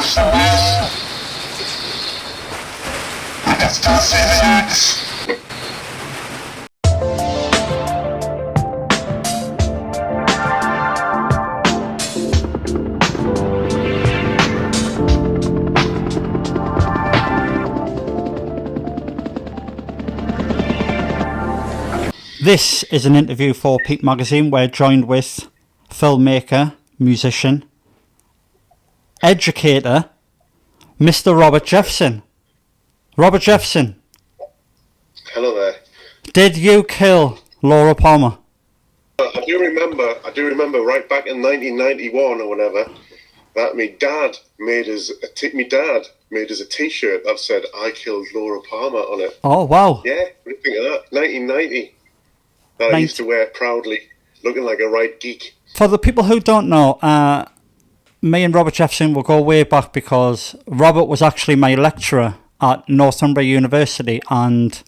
watch the mess. It's Dusty the Axe. This is an interview for peep-Magazine. We're joined with filmmaker, musician, educator, Mr. Robert Jefferson. Robert Jefferson. Hello there. Did you kill Laura Palmer? I do remember right back in 1991 or whatever, that my dad made us a t-shirt that said, "I killed Laura Palmer" on it. Oh, wow. Yeah, what do you think of that? 1990. That I used to wear proudly, looking like a right geek. For the people who don't know, me and Robert Jefferson will go way back because Robert was actually my lecturer at Northumbria University and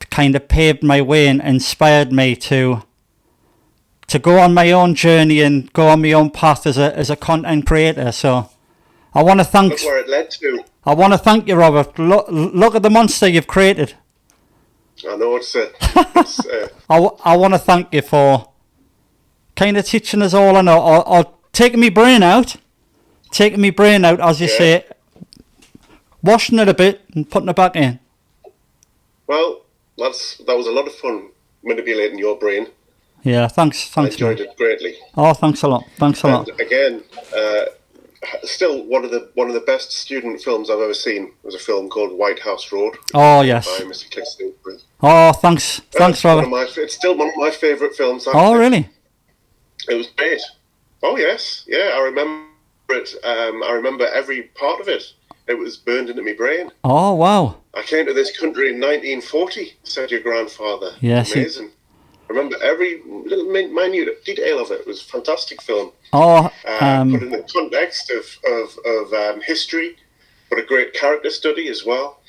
kind of paved my way and inspired me to go on my own journey and go on my own path as a content creator. So I want to thank. Look where it led to. I want to thank you, Robert. Look at the monster you've created. I know I want to thank you for kind of teaching us all I know, or taking me brain out, as you say, washing it a bit and putting it back in. Well, that was a lot of fun manipulating your brain. Yeah, thanks. I enjoyed it greatly. Oh, thanks a lot. And again, still one of the best student films I've ever seen was a film called Whitehouse Road. Oh yes. By Mr. Clifton. Oh, thanks, Robert. It's still one of my favourite films. Oh, really? It was great. Oh yes, yeah. I remember it. I remember every part of it. It was burned into my brain. Oh wow. I came to this country in 1940. Said your grandfather. Yes. Amazing. I remember every little minute detail of it. It was a fantastic film. Oh, put in the context of history, but a great character study as well.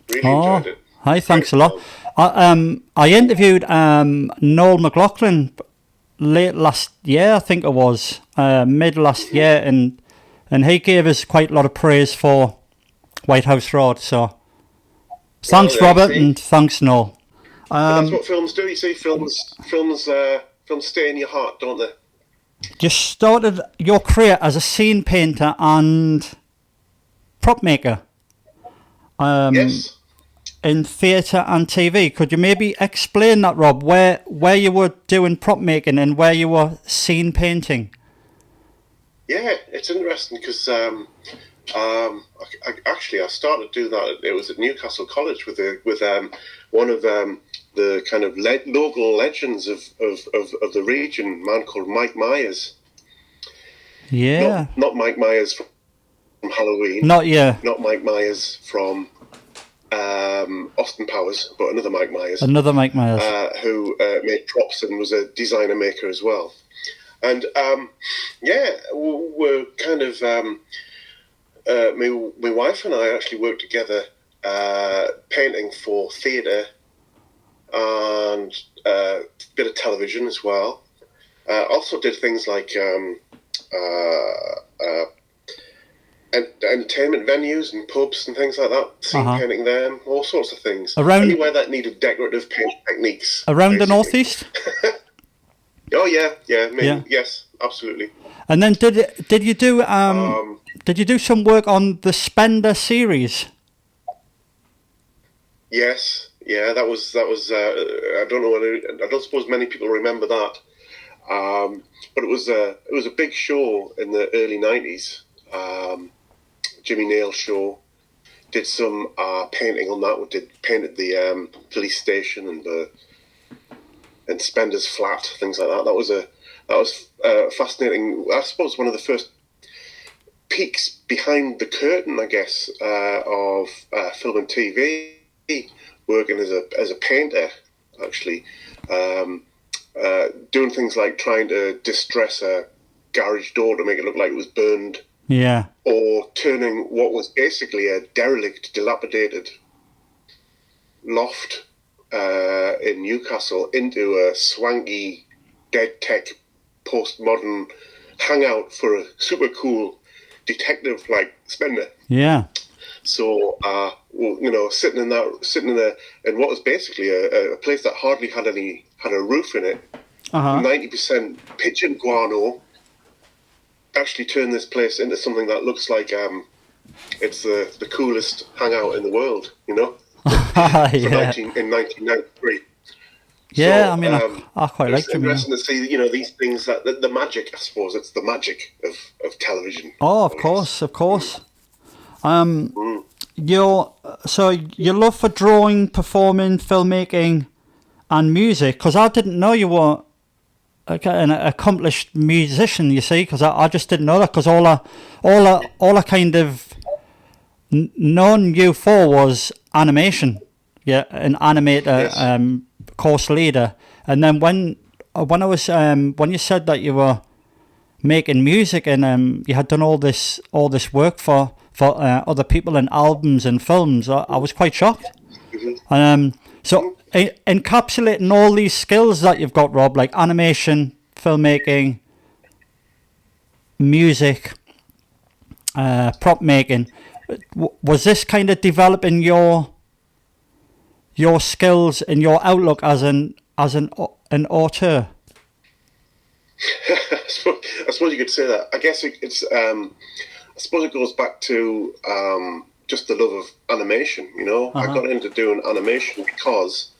Really enjoyed it. Hi, thanks a lot. I interviewed Noel McLaughlin late last year, I think it was, mid last year, and he gave us quite a lot of praise for Whitehouse Road. So thanks, Robert, and thanks, Noel. That's what films do. You see, films stay in your heart, don't they? You started your career as a scene painter and prop maker. Yes. In theatre and TV. Could you maybe explain that, Rob, where you were doing prop making and where you were scene painting? Yeah, it's interesting because I started doing that. It was at Newcastle College with one of the kind of local legends of the region, a man called Mike Myers. Yeah. Not Mike Myers from Halloween. Not Mike Myers from Austin Powers, but another Mike Myers. Who made props and was a designer maker as well. And we're kind of my wife and I actually worked together painting for theatre and a bit of television as well. Also did things like entertainment venues and pubs and things like that, scene painting them, all sorts of things. Anywhere that needed decorative paint techniques. Around basically. The northeast? Oh yeah, yes, absolutely. And then did you do some work on the Spender series? Yes, yeah, that was. I don't suppose many people remember that, but it was a big show in the early '90s. Jimmy Nail show. Did some painting on that. We painted the police station and Spender's flat, things like that. That was fascinating. I suppose one of the first peeks behind the curtain, I guess, of film and TV. Working as a painter, actually, doing things like trying to distress a garage door to make it look like it was burned. Yeah. Or turning what was basically a derelict, dilapidated loft in Newcastle into a swanky, dead tech, postmodern hangout for a super cool detective like spender. Yeah. So, sitting in what was basically a place that hardly had a roof in it, 90% pigeon guano, actually turned this place into something that looks like it's the coolest hangout in the world, in 1993. Yeah, So, I mean, I quite like it's them. interesting to see, these things that the magic. I suppose it's the magic of television. Oh, of course. Your love for drawing, performing, filmmaking, and music. Because I didn't know you were an accomplished musician. You see, because I just didn't know that. Because all I kind of known you for was animation. Yeah, an animator, Yes. course leader. And then when you said that you were making music and you had done all this work for other people and albums and films, I was quite shocked. So encapsulating all these skills that you've got, Rob, like animation, filmmaking, music, prop making, was this kind of developing your skills and your outlook as an auteur? I suppose you could say that. I guess it's. I suppose it goes back to just the love of animation. I got into doing animation because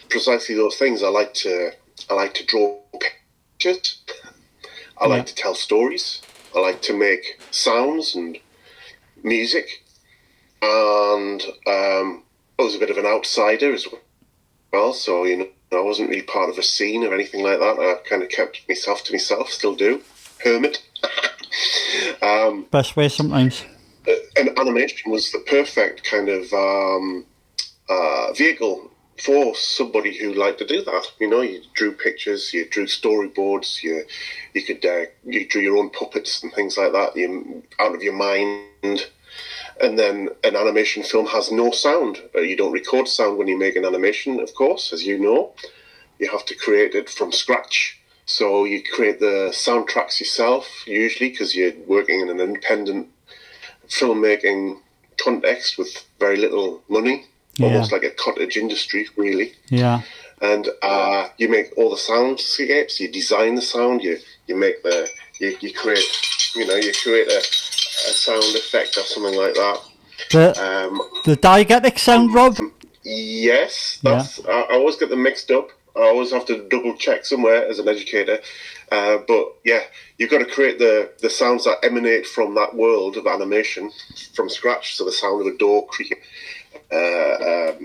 precisely those things. I like to draw pictures. I like to tell stories. I like to make sounds and music, and I was a bit of an outsider as well. So I wasn't really part of a scene or anything like that. I kind of kept myself to myself, still do. Hermit. Best way sometimes. And animation was the perfect kind of vehicle for somebody who liked to do that. You drew pictures, you drew storyboards, you drew your own puppets and things like that. You out of your mind. And then an animation film has no sound. You don't record sound when you make an animation, of course, as you know. You have to create it from scratch. So you create the soundtracks yourself, usually, because you're working in an independent filmmaking context with very little money, almost like a cottage industry, really. Yeah. And you make all the soundscapes, you design the sound, you make you create a sound effect or something like that. The diegetic sound, Rob? Yes, I always get them mixed up. I always have to double check somewhere as an educator. But yeah, you've got to create the sounds that emanate from that world of animation from scratch. So the sound of a door creaking, or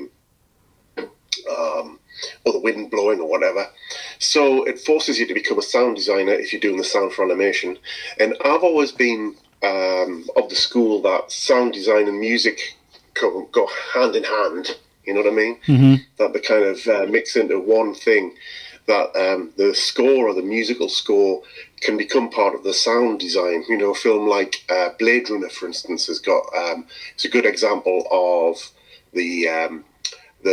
the wind blowing or whatever. So it forces you to become a sound designer if you're doing the sound for animation. And I've always been of the school that sound design and music go hand in hand. You know what I mean? Mm-hmm. That they kind of mix into one thing. That the score or the musical score can become part of the sound design. A film like Blade Runner, for instance, has got it's a good example of the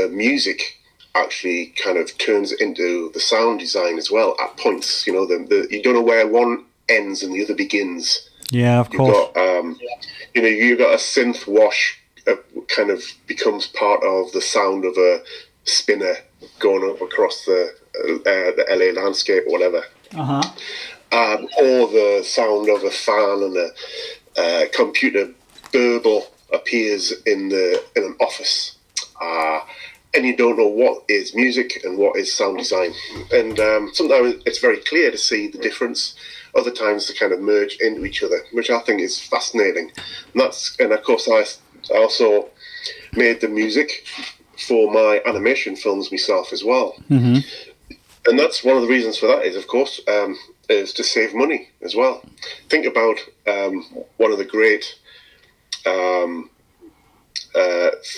music actually kind of turns into the sound design as well at points. You don't know where one ends and the other begins. Yeah, of course. You've got a synth wash kind of becomes part of the sound of a spinner going up across the LA landscape or whatever. Or the sound of a fan and a computer burble appears in an office. And you don't know what is music and what is sound design. And sometimes it's very clear to see the difference. Other times they kind of merge into each other, which I think is fascinating. And of course, I also made the music for my animation films myself as well. Mm-hmm. And that's one of the reasons for that is, of course, is to save money as well. Think about one of the great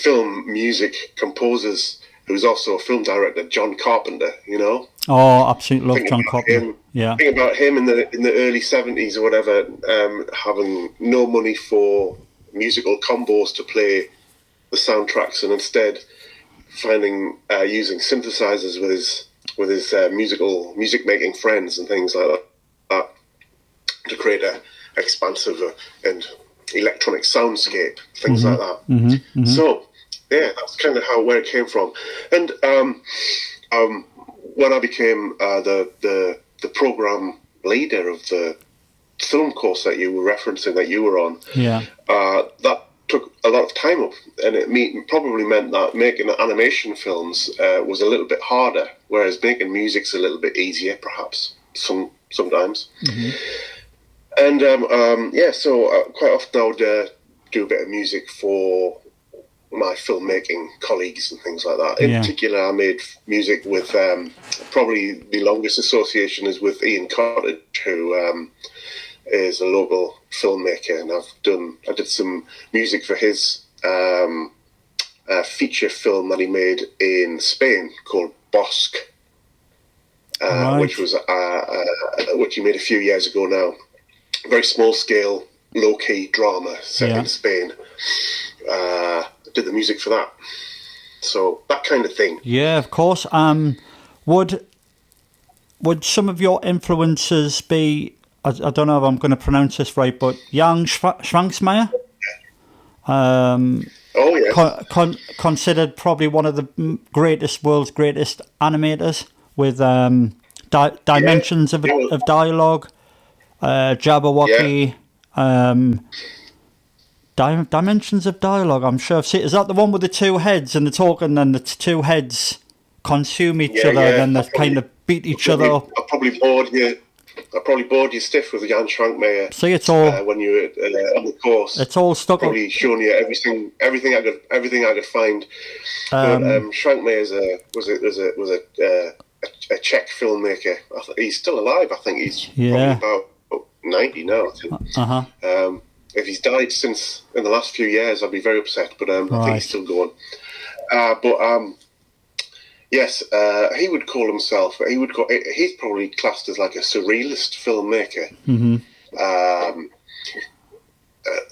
film music composers who's also a film director, John Carpenter, Oh, absolutely love John Carpenter. Yeah. Think about him in the early 70s or whatever, having no money for musical combos to play the soundtracks, and instead finding using synthesizers with his music making friends and things like that to create expansive and electronic soundscape, things like that. So, yeah, that's kind of where it came from. And when I became the program leader of the film course that you were referencing, that you were on, that took a lot of time up, and it probably meant that making animation films was a little bit harder, whereas making music's a little bit easier, perhaps sometimes. And so quite often I would do a bit of music for my filmmaking colleagues and things like that. In particular, I made music with probably the longest association is with Ian Cottage, who is a local filmmaker, and I did some music for his feature film that he made in Spain called Bosque, which he made a few years ago now. Very small scale, low key drama set in Spain. Did the music for that, so that kind of thing. Yeah, of course. Would some of your influences be? I don't know if I'm going to pronounce this right, but Jan Schwangsmeyer? Considered probably one of the world's greatest animators, with dimensions of dialogue, Jabberwocky, Dimensions of Dialogue. I'm sure I've seen. Is that the one with the two heads and the talking, and the two heads consume each other, and they kind of beat each other up? I probably bored you stiff with Jan Schwankmeyer. See, it's all when you were on the course. It's all stuck. Probably showing you everything I could find. But Schwankmeyer was a Czech filmmaker. He's still alive. I think he's probably about 90 now. I think. If he's died in the last few years, I'd be very upset. But I think he's still going. Yes, he would call himself. He's probably classed as like a surrealist filmmaker.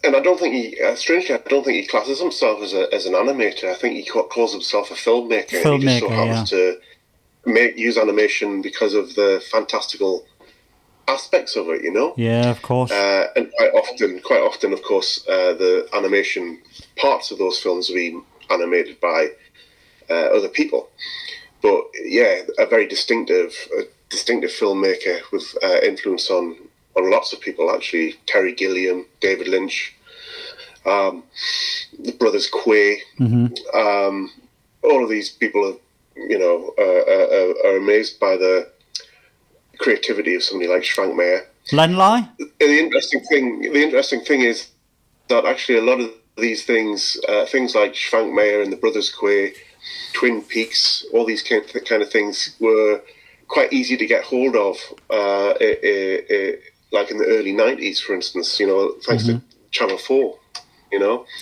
And I don't think strangely, I don't think he classes himself as an animator. I think he calls himself a filmmaker. And he just so happens to use animation because of the fantastical aspects of it, you know. Yeah, of course. And quite often, of course, the animation parts of those films will be animated by other people. But yeah, a very distinctive filmmaker with influence on lots of people, actually. Terry Gilliam, David Lynch, the brothers Quay. All of these people are amazed by the creativity of somebody like Schwankmeyer. Len Lai? The interesting thing is that actually a lot of these things like Schwankmeyer and the brothers Quay, Twin Peaks, all these kind of things were quite easy to get hold of, like in the early 90s, for instance, thanks to Channel 4,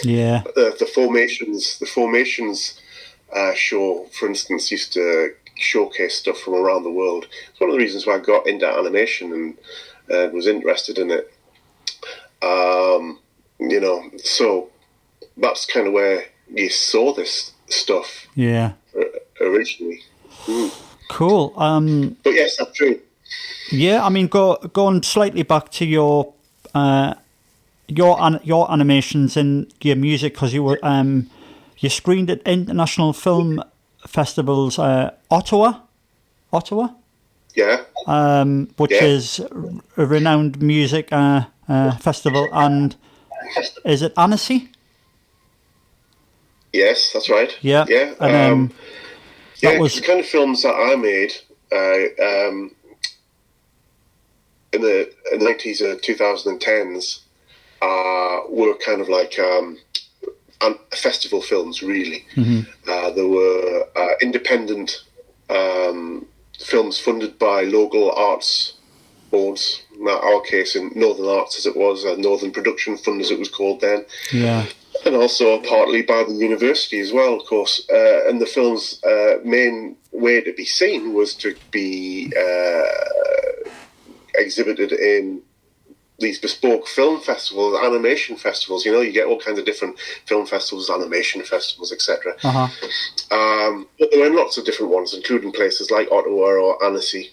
Yeah. The Formations show, for instance, used to showcase stuff from around the world. It's one of the reasons why I got into animation and was interested in it. So that's kind of where you saw this stuff. Yeah. Originally. Cool. But yes, that's true. Yeah, I mean, going slightly back to your animations and your music, because you screened at international film festivals, Ottawa, yeah, which is a renowned music festival, and is it Annecy? Yes, that's right. Yeah, yeah, and, that was the kind of films that I made in the 90s and 2010s were kind of like festival films, really. There were independent films funded by local arts boards. In our case, in Northern Arts, as it was, Northern Production Fund, as it was called then. Yeah. And also partly by the university as well, of course. And the film's main way to be seen was to be exhibited in these bespoke film festivals, animation festivals. You get all kinds of different film festivals, animation festivals, etc. But there were lots of different ones, including places like Ottawa or Annecy,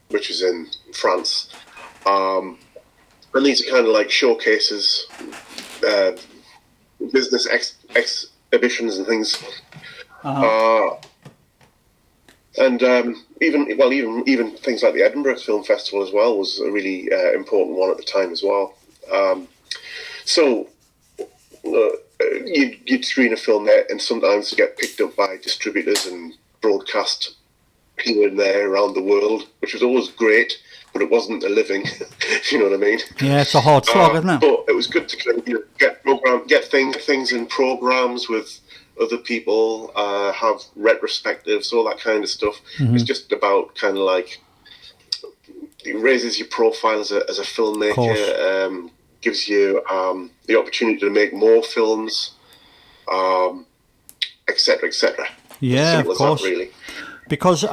which is in France. And these are kind of like showcases, business exhibitions and things. And even things like the Edinburgh Film Festival as well was a really important one at the time as well. So you'd screen a film there, and sometimes get picked up by distributors and broadcast here and there around the world, which was always great, but it wasn't a living. If you know what I mean? Yeah, it's a hard slog, isn't it? But it was good to kind of get things in programs with other people, have retrospectives, all that kind of stuff. It's just about kind of like, it raises your profile as a filmmaker, gives you the opportunity to make more films, etc., etc. Yeah, of course. That, really. Because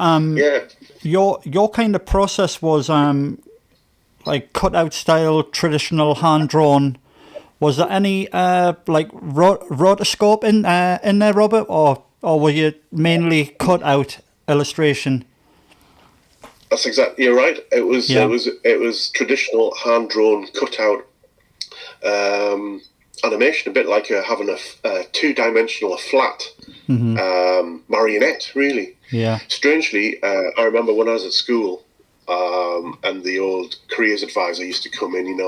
your kind of process was like cutout style, traditional, hand drawn. Was there any like rotoscope in there, Robert, or were you mainly cut out illustration? That's exactly, you're right. It was traditional hand drawn cutout animation, a bit like having a 2-dimensional, flat marionette, really. Yeah. Strangely, I remember when I was at school, and the old careers advisor used to come in, and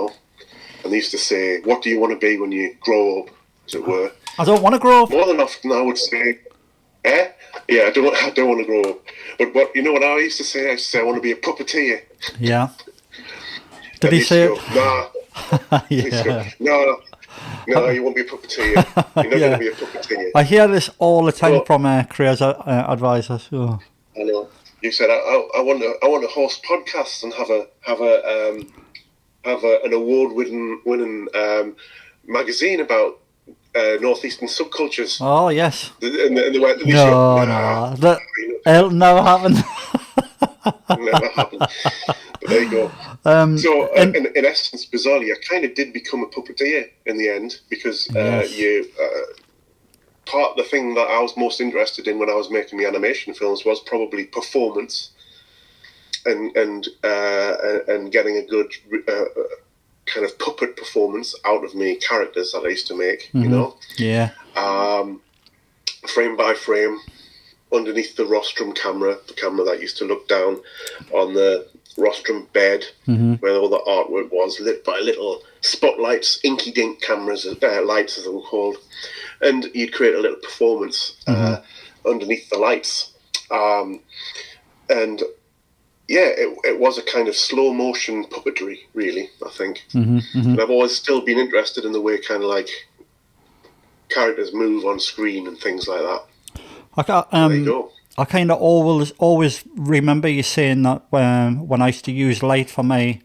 they used to say, "What do you want to be when you grow up?" as it were. I don't want to grow up. More than often, I would say, "Eh? Yeah, I don't want to grow up." But what I used to say? I used to say, "I want to be a puppeteer." Yeah. Did he say it? Nah. Yeah. No, you won't be a puppeteer. You're not going to be a puppeteer. I hear this all the time from careers advisors. Oh. I know. You said I want to host podcasts and have an award-winning magazine about northeastern subcultures. Oh yes. And they went, no, that'll never happen. Never happened. But there you go. So, in essence, bizarrely, I kind of did become a puppeteer in the end, because part of the thing that I was most interested in when I was making the animation films was probably performance and getting a good kind of puppet performance out of me characters that I used to make. Yeah. Frame by frame, underneath the rostrum camera, the camera that used to look down on the rostrum bed, where all the artwork was, lit by little spotlights, inky dink cameras, lights as they were called, and you'd create a little performance underneath the lights, and it was a kind of slow motion puppetry, really, I think. And I've always still been interested in the way kind of like characters move on screen and things like that. There you go. I kind of always remember you saying that when I used to use light for my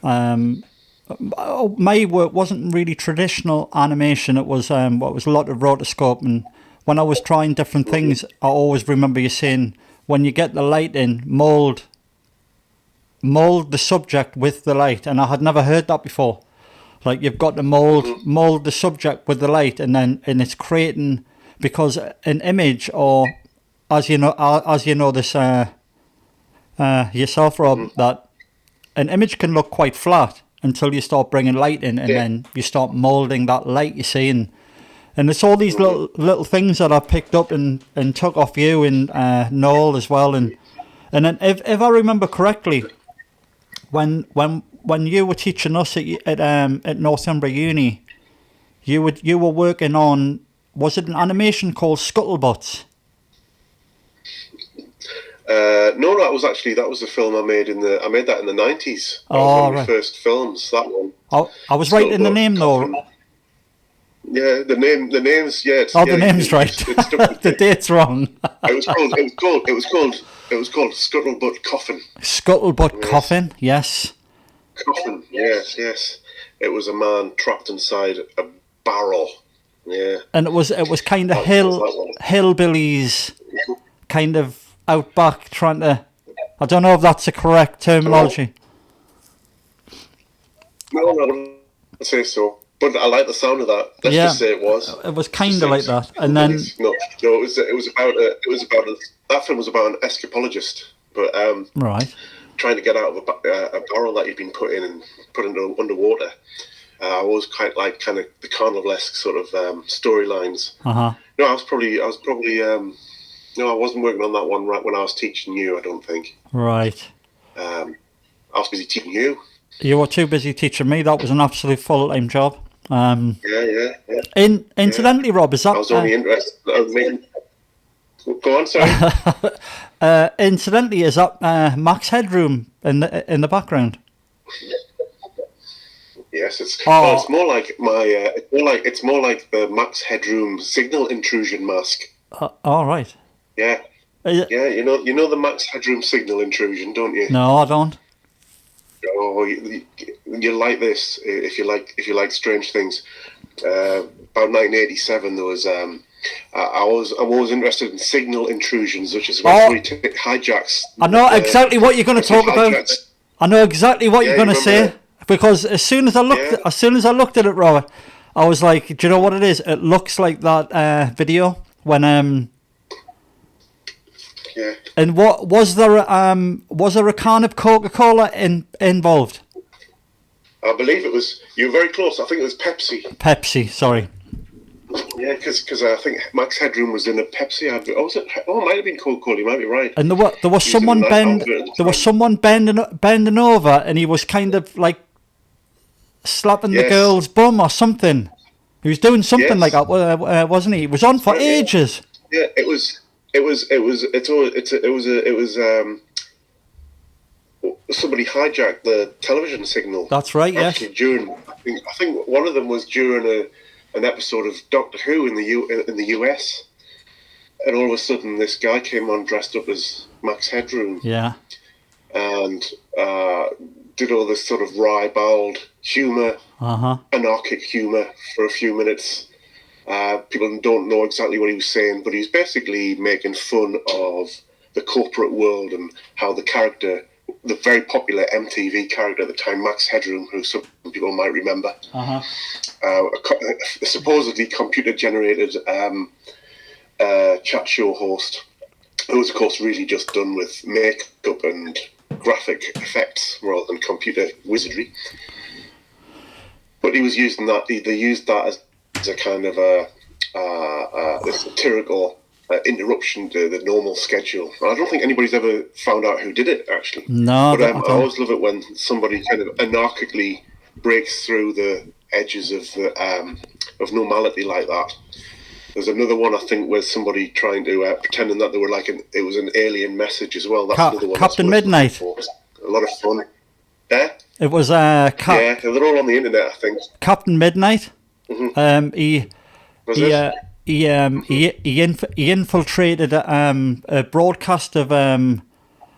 work wasn't really traditional animation. It was a lot of rotoscope, and when I was trying different things, I always remember you saying, when you get the light in, mold the subject with the light, and I had never heard that before. Like, you've got to mold the subject with the light, and it's creating, because an image, or as you know this yourself, Rob, that an image can look quite flat until you start bringing light in, and then you start molding that light, you see, and it's all these little things that I picked up and took off you and Noel as well, and then if I remember correctly, when you were teaching us at Northumbria Uni, you were working on, was it an animation called Scuttlebutts? No, that was the film I made I made that in the 90s. That was one of my first films, that one. I was right in the name though. Yeah, the name's the name's right. The date's wrong. It was called Scuttlebutt Coffin. Scuttlebutt Coffin, yes. Coffin, yes. It was a man trapped inside a barrel. Yeah. And it was kind of hillbillies, kind of out back, trying to. I don't know if that's the correct terminology. No, I'd say so. But I like the sound of that. Let's just say it was. It was kind of like that, and then that film was about an escapologist, but right. trying to get out of a barrel that he'd been put in and put underwater. I was kind of the carnivalesque sort of storylines. No, I was probably no, I wasn't working on that one right when I was teaching you. I don't think. Right. I was busy teaching you. You were too busy teaching me. That was an absolute full-time job. Yeah. Incidentally, Rob, is that... I was only interested... Go on, sorry. Incidentally, is that Max Headroom in the background? Yes, it's more like it's more like the Max Headroom signal intrusion mask. All right. Yeah. Yeah, you know the Max Headroom signal intrusion, don't you? No, I don't. Oh, you like this if you like strange things. About 1987, there was I'm always interested in signal intrusions, which is when somebody hijacks. I know exactly what you're going to talk about. I know exactly what you're going to say, because as soon as I looked at it, Robert, I was like, do you know what it is? It looks like that video when Yeah. And what was there a can of Coca-Cola involved? I believe it was. You were very close. I think it was Pepsi. Pepsi, sorry. Yeah, because I think Max Headroom was in a Pepsi advert. Oh, it might have been Coca-Cola. You might be right. And there was someone bending over, and he was kind of like slapping the girl's bum or something. He was doing something like that, wasn't he? He was on for ages. Yeah, it was. Somebody hijacked the television signal. That's right. Actually, Yes. I think one of them was during an episode of Doctor Who in the US, and all of a sudden this guy came on dressed up as Max Headroom. Yeah. And did all this sort of ribald humour, anarchic humour for a few minutes. People don't know exactly what he was saying, but he was basically making fun of the corporate world and how the character, the very popular MTV character at the time, Max Headroom, who some people might remember, a supposedly computer-generated chat show host, who was, of course, really just done with makeup and graphic effects rather than computer wizardry. But he was using that. They used that as a kind of a satirical interruption to the normal schedule. And I don't think anybody's ever found out who did it, actually. No, but I always love it when somebody kind of anarchically breaks through the edges of normality like that. There's another one, I think, where somebody trying to pretending that they were it was an alien message as well. That's another one. Captain Midnight. A lot of fun. Yeah. It was yeah, they're all on the internet, I think. Captain Midnight. He infiltrated a broadcast of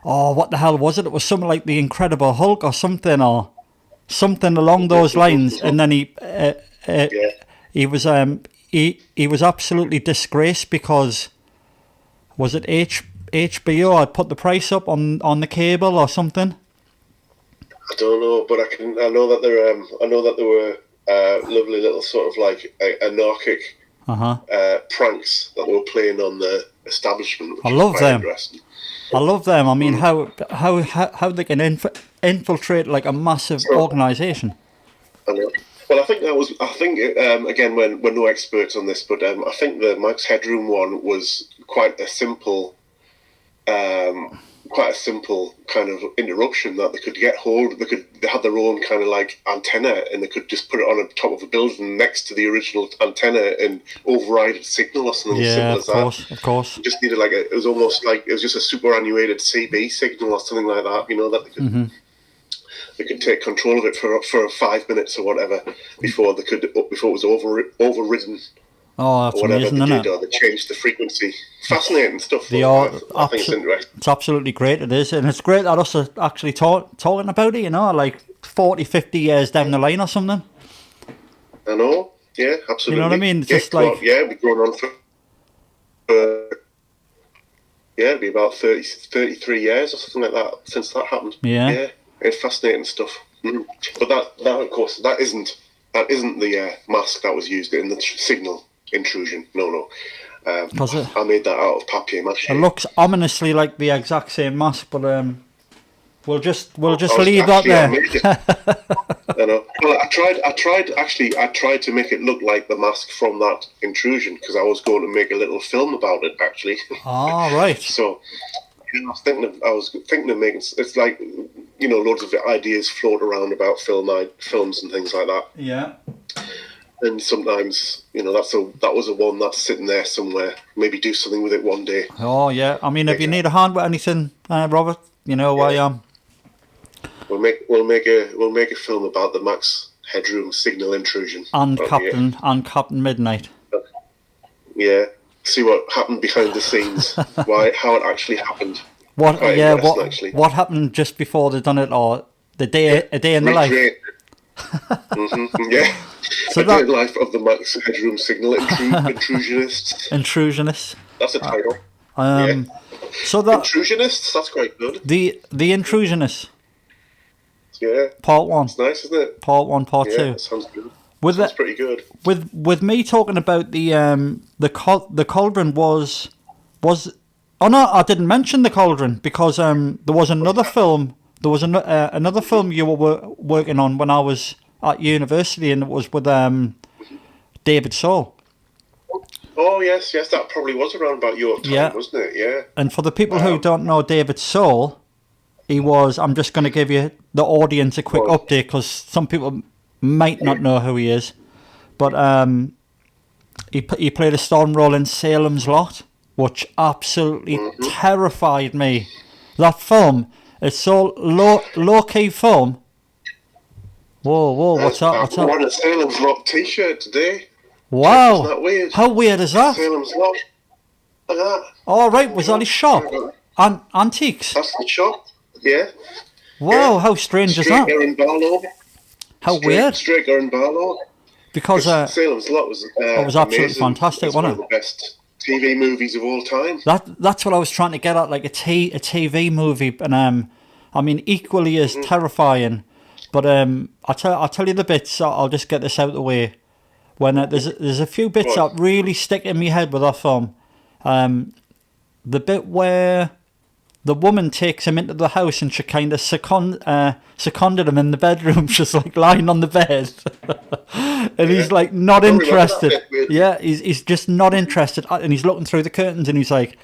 what the hell was it? It was something like the Incredible Hulk or something along those lines, and then he was absolutely disgraced because was it HBO had put the price up on the cable or something? I don't know, but I know that there were lovely little sort of like anarchic pranks that they were playing on the establishment. I love them. I love them. I mean, how they can infiltrate like a massive organisation. I know. Well, I think again, we're no experts on this, but I think the Max Headroom one was quite a simple kind of interruption that they could get hold. They had their own kind of like antenna, and they could just put it on the top of a building next to the original antenna and override a signal or something simple as that. Of course. You just needed it was almost like it was just a superannuated CB signal or something like that. You know, that they could. They could take control of it for 5 minutes or whatever before it was overridden. Oh, that's amazing, isn't it? Or they changed the frequency. Fascinating stuff. I think it's interesting. It's absolutely great, it is. And it's great that us are actually talking about it, like 40, 50 years down the line or something. I know, yeah, absolutely. You know what I mean? It's just we've gone on for it'd be about 33 years or something like that since that happened. Yeah. It's fascinating stuff. But that of course, that isn't the mask that was used in the signal intrusion. No. I made that out of papier-mâché. It looks ominously like the exact same mask, but We'll just I was leave that actually, I there. made it. I know. Well, I tried to make it look like the mask from that Intrusion, because I was going to make a little film about it, actually. Ah, right. So I was thinking of making. It's like, loads of ideas float around about films and things like that. Yeah. And sometimes, that was a one that's sitting there somewhere. Maybe do something with it one day. Oh, yeah. I mean, if you need a hand with anything, Robert, you know where I am. We'll make a film about the Max Headroom signal intrusion. And Captain Midnight. Yeah. See what happened behind the scenes. How it actually happened. What happened just before they done it, or a day in the life. Yeah. So a day in the life of the Max Headroom signal intrusionists. Intrusionists. That's a title. So that Intrusionists. That's quite good. The Intrusionists. Yeah. Part 1. It's nice, isn't it? Part 1, Part 2. That sounds good. Sounds pretty good. With me talking about the cauldron was. Oh no, I didn't mention the cauldron because there was another film. There was another film you were working on when I was at university, and it was with David Soul. Oh yes, that probably was around about your time, wasn't it? Yeah. And for the people who don't know David Soul, he was. I'm just going to give you the audience a quick update because some people might not know who he is, but he played a starring role in Salem's Lot, which absolutely terrified me. That film, it's so low key film. Whoa, what's that? I'm wearing a Salem's Lot t-shirt today. Wow. Isn't that weird? How weird is that? Salem's Lot. Look at that. Oh, right, was that his shop? Antiques? That's the shop, yeah. Wow, how strange is that? Straker and Barlow. How weird. Straker and Barlow. Because Salem's Lot was absolutely amazing. fantastic, It's one wasn't of the best TV movies of all time. That's what I was trying to get at, like a TV movie, and I mean equally as terrifying. But I'll tell you the bits. I'll just get this out of the way. When there's a few bits that really stick in my head with that film. The bit where the woman takes him into the house and she kind of seconded him in the bedroom, just like lying on the bed, and he's like not interested. Yeah, he's just not interested, and he's looking through the curtains, and he's like,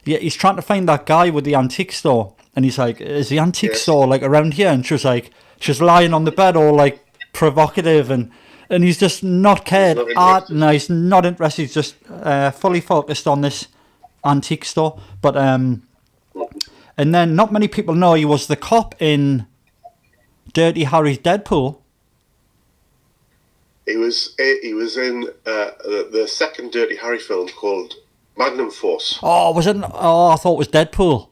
he's trying to find that guy with the antique store, and he's like, is the antique store like around here? And she's lying on the bed, all like provocative, and he's just not cared. He's not interested. He's just fully focused on this antique store, but and then not many people know he was the cop in Dirty Harry's Deadpool. He was in the second Dirty Harry film called Magnum Force. Oh, was it? Oh, I thought it was Deadpool.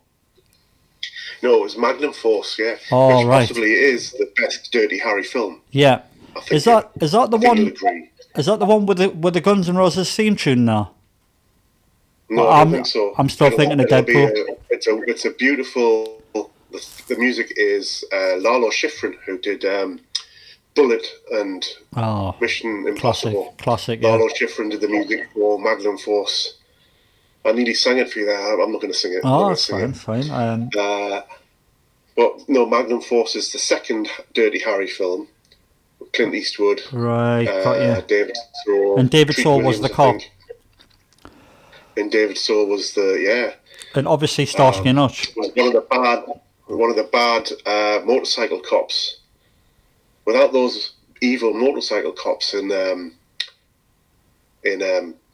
No, it was Magnum Force. Yeah. Oh, which right. Possibly is the best Dirty Harry film. Yeah. Is that the one? Agree. Is that the one with the Guns N' Roses theme tune now? No, I don't think so. I'm still thinking of Deadpool. It's a beautiful. The music is Lalo Schifrin, who did Bullet and Mission Impossible. Classic. Yeah. Lalo Schifrin did the music for Magnum Force. I nearly sang it for you there. I'm not going to sing it. Oh, that's fine. But no, Magnum Force is the second Dirty Harry film. Clint Eastwood. Right, got you. David Soul. And David Soul was the cop. And David Soul was the And obviously Starsky and Hutch was one of the bad motorcycle cops. Without those evil motorcycle cops in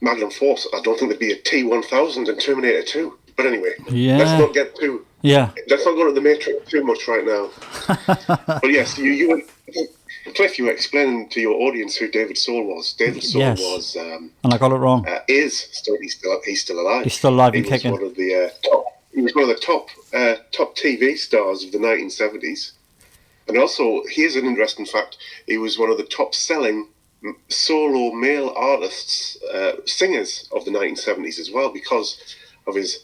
Magnum Force, I don't think there'd be a T-1000 in Terminator 2. But anyway, let's not get too. Yeah. Let's not go to the Matrix too much right now. But yes, Cliff, you were explaining to your audience who David Soul was. David Soul was, and I got it wrong. He's still alive. He's still alive and kicking. He was one of the top TV stars of the 1970s, and also here's an interesting fact: he was one of the top-selling solo male artists, singers of the 1970s as well, because of his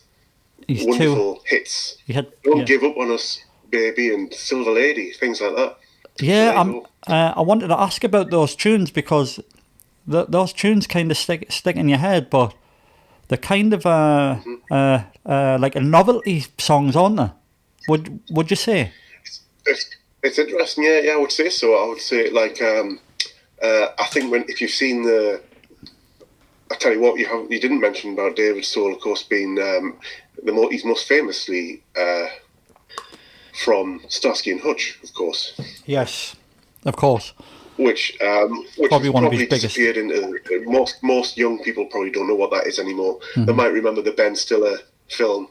wonderful hits. Don't Give Up on Us, Baby, and Silver Lady, things like that. Yeah, I wanted to ask about those tunes because those tunes kind of stick in your head, but they're kind of like a novelty songs, aren't they? Would you say? It's interesting. Yeah, I would say so. I would say like I think if you've seen I tell you what, you didn't mention about David Soul, of course, being he's most famously from Starsky and Hutch, of course. Yes, of course. Which Probably has one of his probably biggest. disappeared into most young people probably don't know what that is anymore. Mm-hmm. They might remember the Ben Stiller film,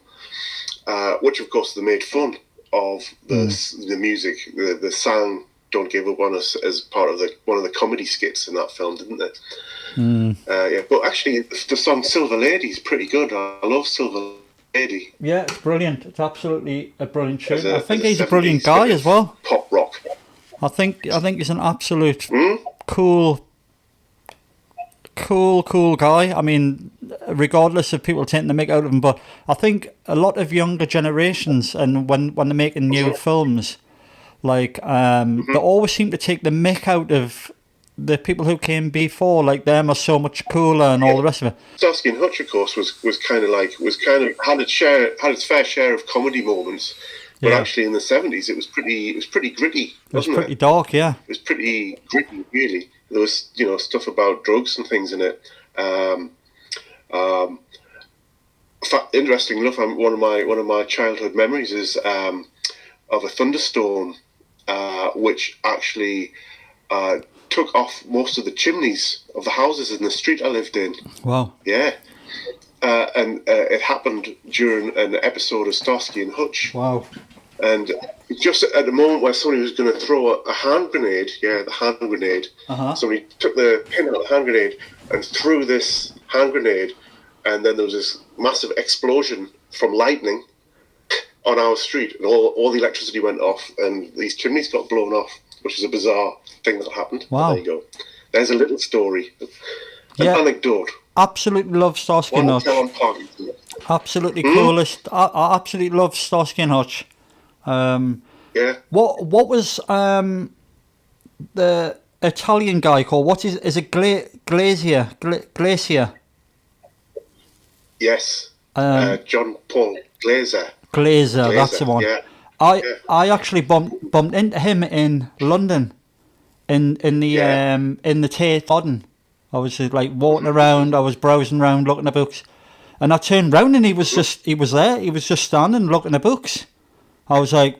which of course they made fun of the music, the song "Don't Give Up on Us" as part of one of the comedy skits in that film, didn't they? Yeah, but actually the song "Silver Lady" is pretty good. I love Silver Lady. Yeah, it's brilliant. It's absolutely a brilliant tune. I think as he's a brilliant guy as well. Pop rock. I think he's an absolute cool guy. I mean, regardless of people taking the mick out of him, but I think a lot of younger generations, and when they're making new films, like they always seem to take the mick out of the people who came before, like them are so much cooler and all the rest of it. Starsky and Hutch, of course, was kind of had its fair share of comedy moments, but actually in the 70s it was pretty gritty, wasn't it? Pretty dark, yeah. It was pretty gritty, really. There was stuff about drugs and things in it. Interesting enough, one of my childhood memories is of a thunderstorm, which actually took off most of the chimneys of the houses in the street I lived in. Wow. Yeah. And it happened during an episode of Starsky and Hutch. Wow. And just at the moment where somebody was going to throw a hand grenade, the hand grenade, somebody took the pin out of the hand grenade and threw this hand grenade, and then there was this massive explosion from lightning on our street, and all the electricity went off, and these chimneys got blown off, which is a bizarre thing that happened. Wow. There you go. There's a little story, an anecdote. Absolutely love Starsky and Hutch. Absolutely coolest. I absolutely love Starsky and Hutch. Yeah. What was the Italian guy called? What is it? Glacier. Yes. John Paul Glazer. Glazer, that's the one. Yeah. I actually bumped into him in London, in the Tate Modern. I was just, like walking around. I was browsing around, looking at books, and I turned round and he was there. He was just standing looking at books. I was like,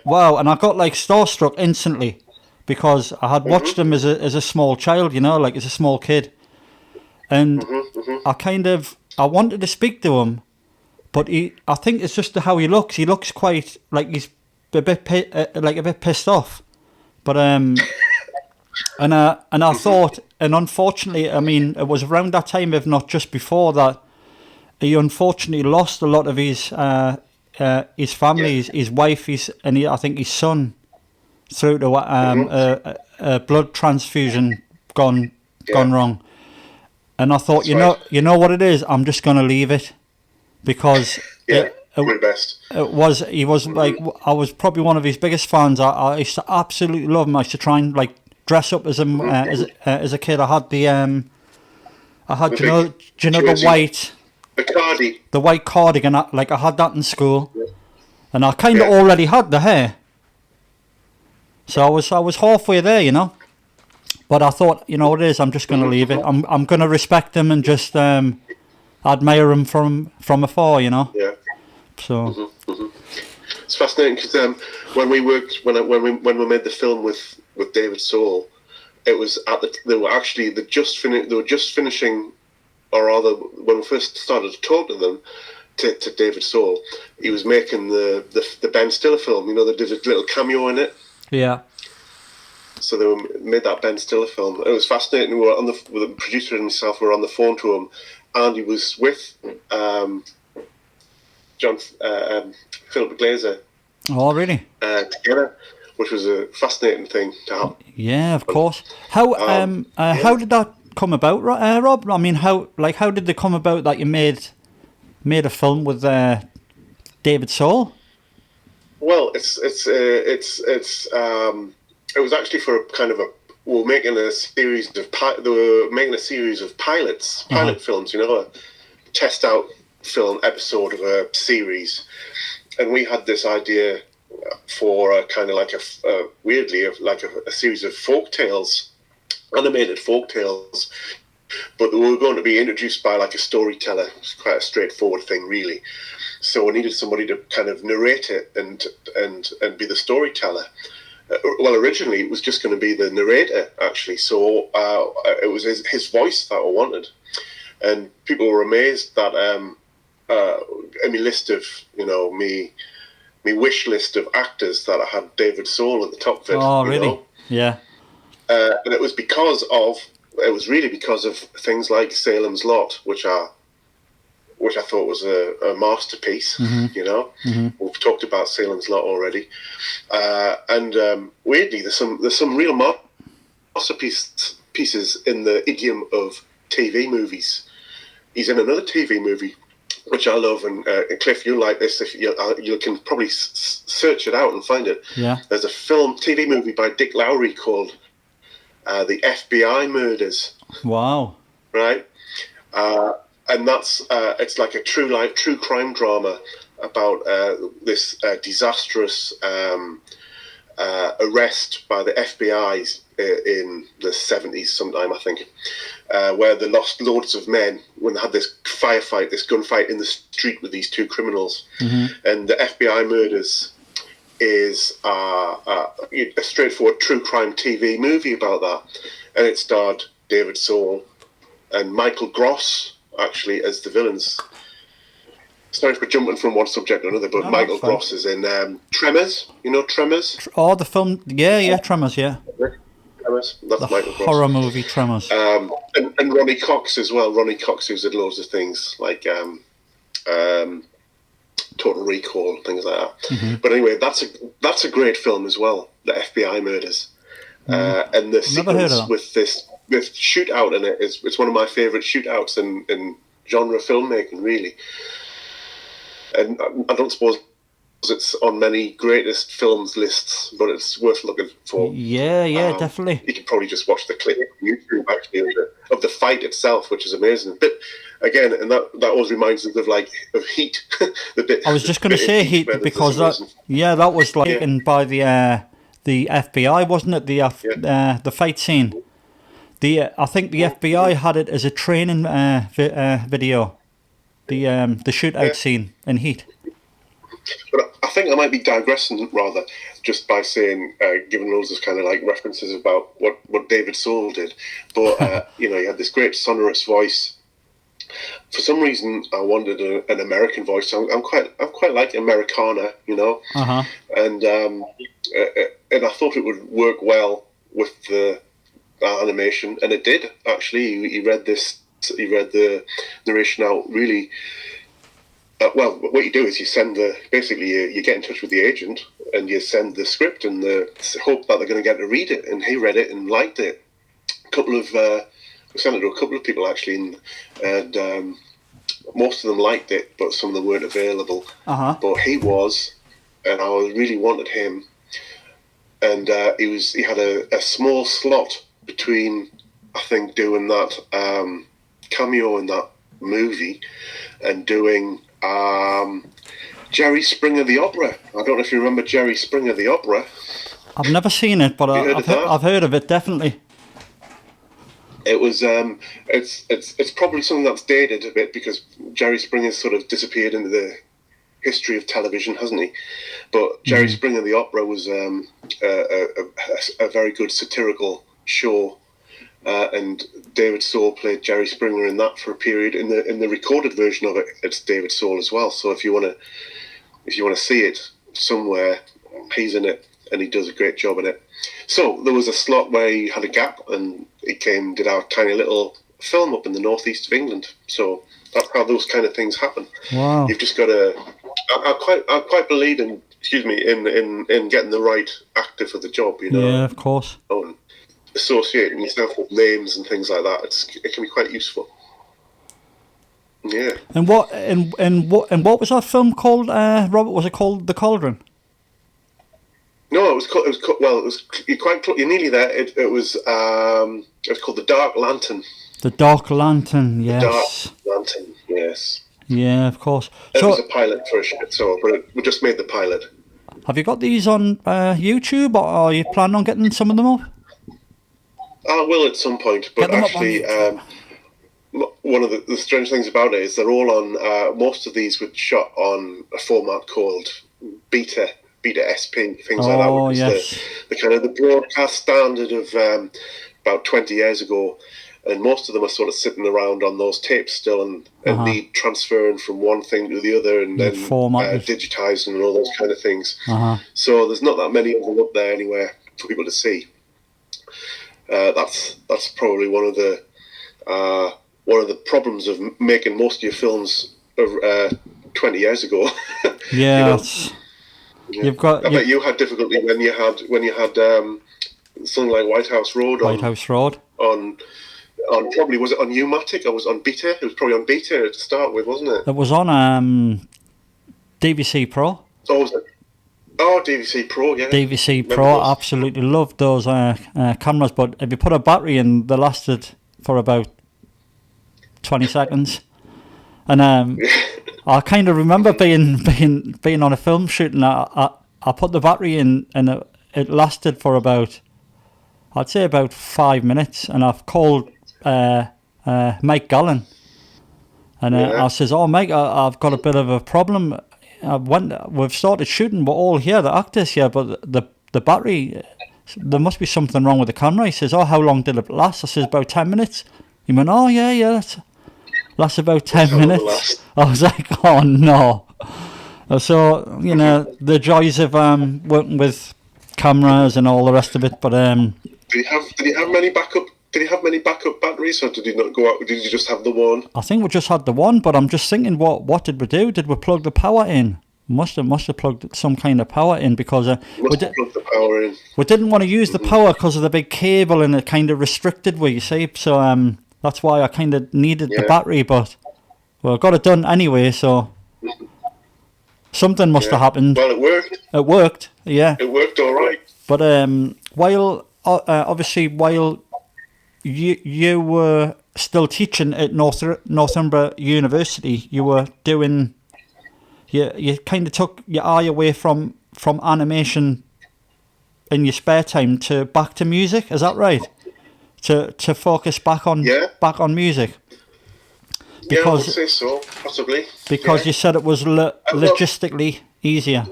wow, and I got like starstruck instantly because I had watched him as a small child, like as a small kid, and I wanted to speak to him, but I think it's just how he looks. He looks quite like he's a bit pissed off, but and I thought, and unfortunately, I mean, it was around that time, if not just before that, he unfortunately lost a lot of his family, his wife, I think his son, through to a blood transfusion gone wrong. And I thought, you know what it is. I'm just going to leave it because he was like, I was probably one of his biggest fans. I used to absolutely love him. I used to try and like dress up as him as a kid. I had do you know the white. The white cardigan, I had that in school, and I kind of already had the hair, so I was halfway there, But I thought, what it is, I'm just going to leave it. I'm going to respect him and just admire him from afar, Yeah. So it's fascinating because when we made the film with David Soul, it was they were just finishing. Or rather, when we first started to talk to them, to David Soul, he was making the Ben Stiller film. They did a little cameo in it. Yeah. So they made that Ben Stiller film. It was fascinating. We were with the producer and myself. We were on the phone to him, and he was with Philip Glazer. Oh, really? Together, which was a fascinating thing to have. Yeah, of course. How did that come about, Rob? I mean, how did they come about that you made a film with David Soul? Well, it was actually for we were making a series of pilot films, a test out film episode of a series, and we had this idea for kind of like weirdly like a series of folk tales, animated folk tales, but they were going to be introduced by like a storyteller. It's quite a straightforward thing, really. So we needed somebody to kind of narrate it and be the storyteller. Well, originally it was just going to be the narrator, actually. So it was his voice that I wanted, and people were amazed that in my list of me wish list of actors that I had David Soul at the top of it. Oh, really? Yeah. And it was really because of things like Salem's Lot, which I thought was a masterpiece. Mm-hmm. We've talked about Salem's Lot already, and weirdly, there's some real masterpieces in the idiom of TV movies. He's in another TV movie which I love, and Cliff, you like this. If you can probably search it out and find it. Yeah. There's a TV movie by Dick Lowry called The F.B.I Murders. Wow. Right. And that's it's like a true crime drama about this disastrous arrest by the FBI in the 70s sometime, I think, where they lost loads of men when they had this gunfight in the street with these two criminals. Mm-hmm. And the FBI Murders is a straightforward true crime TV movie about that. And it starred David Soul and Michael Gross, actually, as the villains. Sorry for jumping from one subject to another, but No, Michael Gross is in Tremors. You know Tremors? Oh, the film. Yeah, Tremors, yeah. Tremors. That's The Michael Gross. horror movie Tremors. And Ronnie Cox as well. Ronnie Cox, who's did loads of things like Total Recall, things like that. Mm-hmm. But anyway, that's a great film as well, The FBI Murders. And the sequence with this shootout in it it's one of my favourite shootouts in genre filmmaking, really. And I don't suppose it's on many greatest films lists, but it's worth looking for. Yeah, definitely. You can probably just watch the clip on YouTube, actually, of the fight itself, which is amazing. But again, and that always reminds us of Heat. I was just going to say Heat, because that was taken by the FBI, wasn't it? The fight scene. I think the FBI had it as a training video. The shootout scene in Heat. But I think I might be digressing rather, just by saying, giving loads of kind of like references about what David Soul did. But he had this great sonorous voice. For some reason, I wanted an American voice. I'm quite like Americana, Uh-huh. And I thought it would work well with the animation, and it did actually. He read the narration out really. Well, what you do is you send you get in touch with the agent and you send the script and the hope that they're going to get to read it. And he read it and liked it. We sent it to a couple of people actually, and most of them liked it, but some of them weren't available. Uh-huh. But he was, and I really wanted him. And he had a small slot between, I think, doing that cameo in that movie and doing Jerry Springer the Opera. I don't know if you remember Jerry Springer the Opera. I've never seen it, but I've heard of it, definitely. It was it's probably something that's dated a bit because Jerry Springer's sort of disappeared into the history of television, hasn't he? But Jerry Springer the Opera was a very good satirical show. And David Soul played Jerry Springer in that for a period. In the recorded version of it, it's David Soul as well. So if you want to see it somewhere, he's in it, and he does a great job in it. So there was a slot where he had a gap, and he did our tiny little film up in the northeast of England. So that's how those kind of things happen. Wow! You've just got to. I quite believe in getting the right actor for the job. Yeah, of course. Associating yourself with names and things like that, it can be quite useful. Yeah. And what was that film called, Robert? Was it called The Cauldron? No, it was called. You're quite close. You're nearly there. It was called The Dark Lantern. The Dark Lantern. Yes. The Dark Lantern. Yes. Yeah, of course. It was a pilot for a shit show, but we just made the pilot. Have you got these on YouTube, or are you planning on getting some of them up? I will at some point, but Get them up on actually, YouTube. one of the strange things about it is they're all on. Most of these were shot on a format called Beta SP, things like that, Oh, which yes. is the kind of the broadcast standard of about 20 years ago. And most of them are sort of sitting around on those tapes still, and need transferring from one thing to the other, and then digitizing and all those kind of things. So there's not that many of them up there anywhere for people to see. That's probably one of the problems of making most of your films 20 years ago. Yeah. I bet you had difficulty when you had something like Whitehouse Road on probably, was it on U-matic or was it on Beta? It was probably on Beta to start with, wasn't it? It was on DVC Pro. Oh, was it? Oh, DVC Pro, yeah. DVC Pro, absolutely loved those cameras, but if you put a battery in, they lasted for about 20 seconds. And I kind of remember being on a film shoot, and I put the battery in, and it lasted for about, I'd say about 5 minutes, and I've called Mike Gallen, and I says, "Oh, Mike, I've got a bit of a problem. We've started shooting, we're all here, the actors here, but the battery, there must be something wrong with the camera." He says, "Oh, how long did it last?" I says, "About 10 minutes." He went, "Oh, yeah, that's about 10 minutes. I was like, "Oh, no." So, the joys of working with cameras and all the rest of it, but... Did you have many backup batteries, or did you not go out? Did you just have the one? I think we just had the one, but I'm just thinking, what did we do? Did we plug the power in? Must have plugged some kind of power in, because we didn't want to use the power because of the big cable, and it kind of restricted we, you see. So that's why I kind of needed the battery, but I got it done anyway. So something must have happened. Well, it worked. It worked, yeah. It worked all right. But while you were still teaching at Northumbria University, you were doing... You kind of took your eye away from animation in your spare time back to music. Is that right? To focus back on music. Because, I would say so, possibly. Because you said it was logistically easier.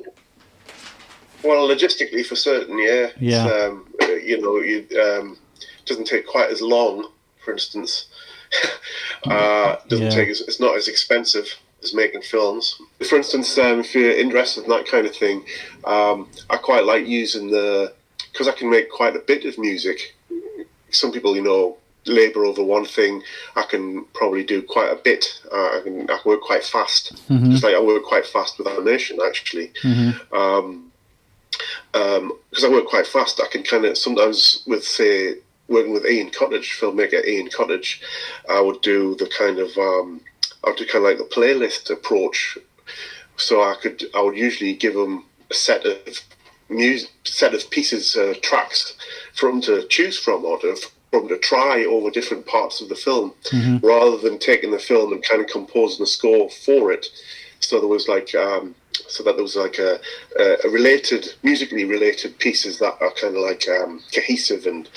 Well, logistically for certain, yeah. Yeah. It doesn't take quite as long. For instance, it's not as expensive as making films. For instance, if you're interested in that kind of thing, I quite like using because I can make quite a bit of music. Some people, labour over one thing. I can probably do quite a bit. I can work quite fast, just like I work quite fast with animation, actually. Because I work quite fast, I can kind of sometimes working with filmmaker Ian Cottage, I would do the kind of like the playlist approach. So I would usually give them a set of pieces, tracks for them to choose from, or for them to try over different parts of the film, rather than taking the film and kind of composing a score for it. So there was like a musically related pieces that are kind of like cohesive and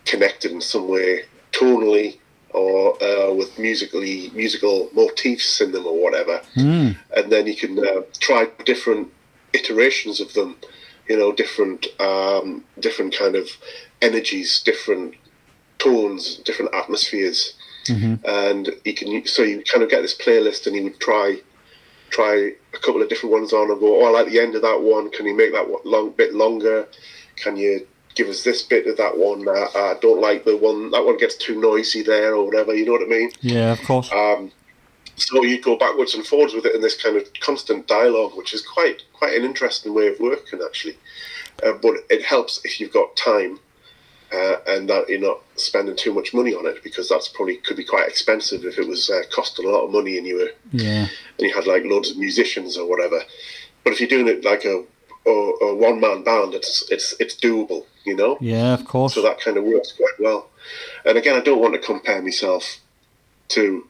connected in some way, tonally, or with musical motifs in them or whatever. And then you can try different iterations of them, different kind of energies, different tones, different atmospheres. And you kind of get this playlist, and you would try a couple of different ones on and go, "Oh, I like the end of that one. Can you make that bit longer? Can you give us this bit of that one? I don't like the one, that one gets too noisy there," or whatever, you know what I mean? Yeah, of course. So you go backwards and forwards with it in this kind of constant dialogue, which is quite an interesting way of working, actually. But it helps if you've got time, and that you're not spending too much money on it, because that's probably could be quite expensive if it was costing a lot of money and you had like loads of musicians or whatever. But if you're doing it like a one-man band, it's doable, Yeah, of course. So that kind of works quite well. And again, I don't want to compare myself to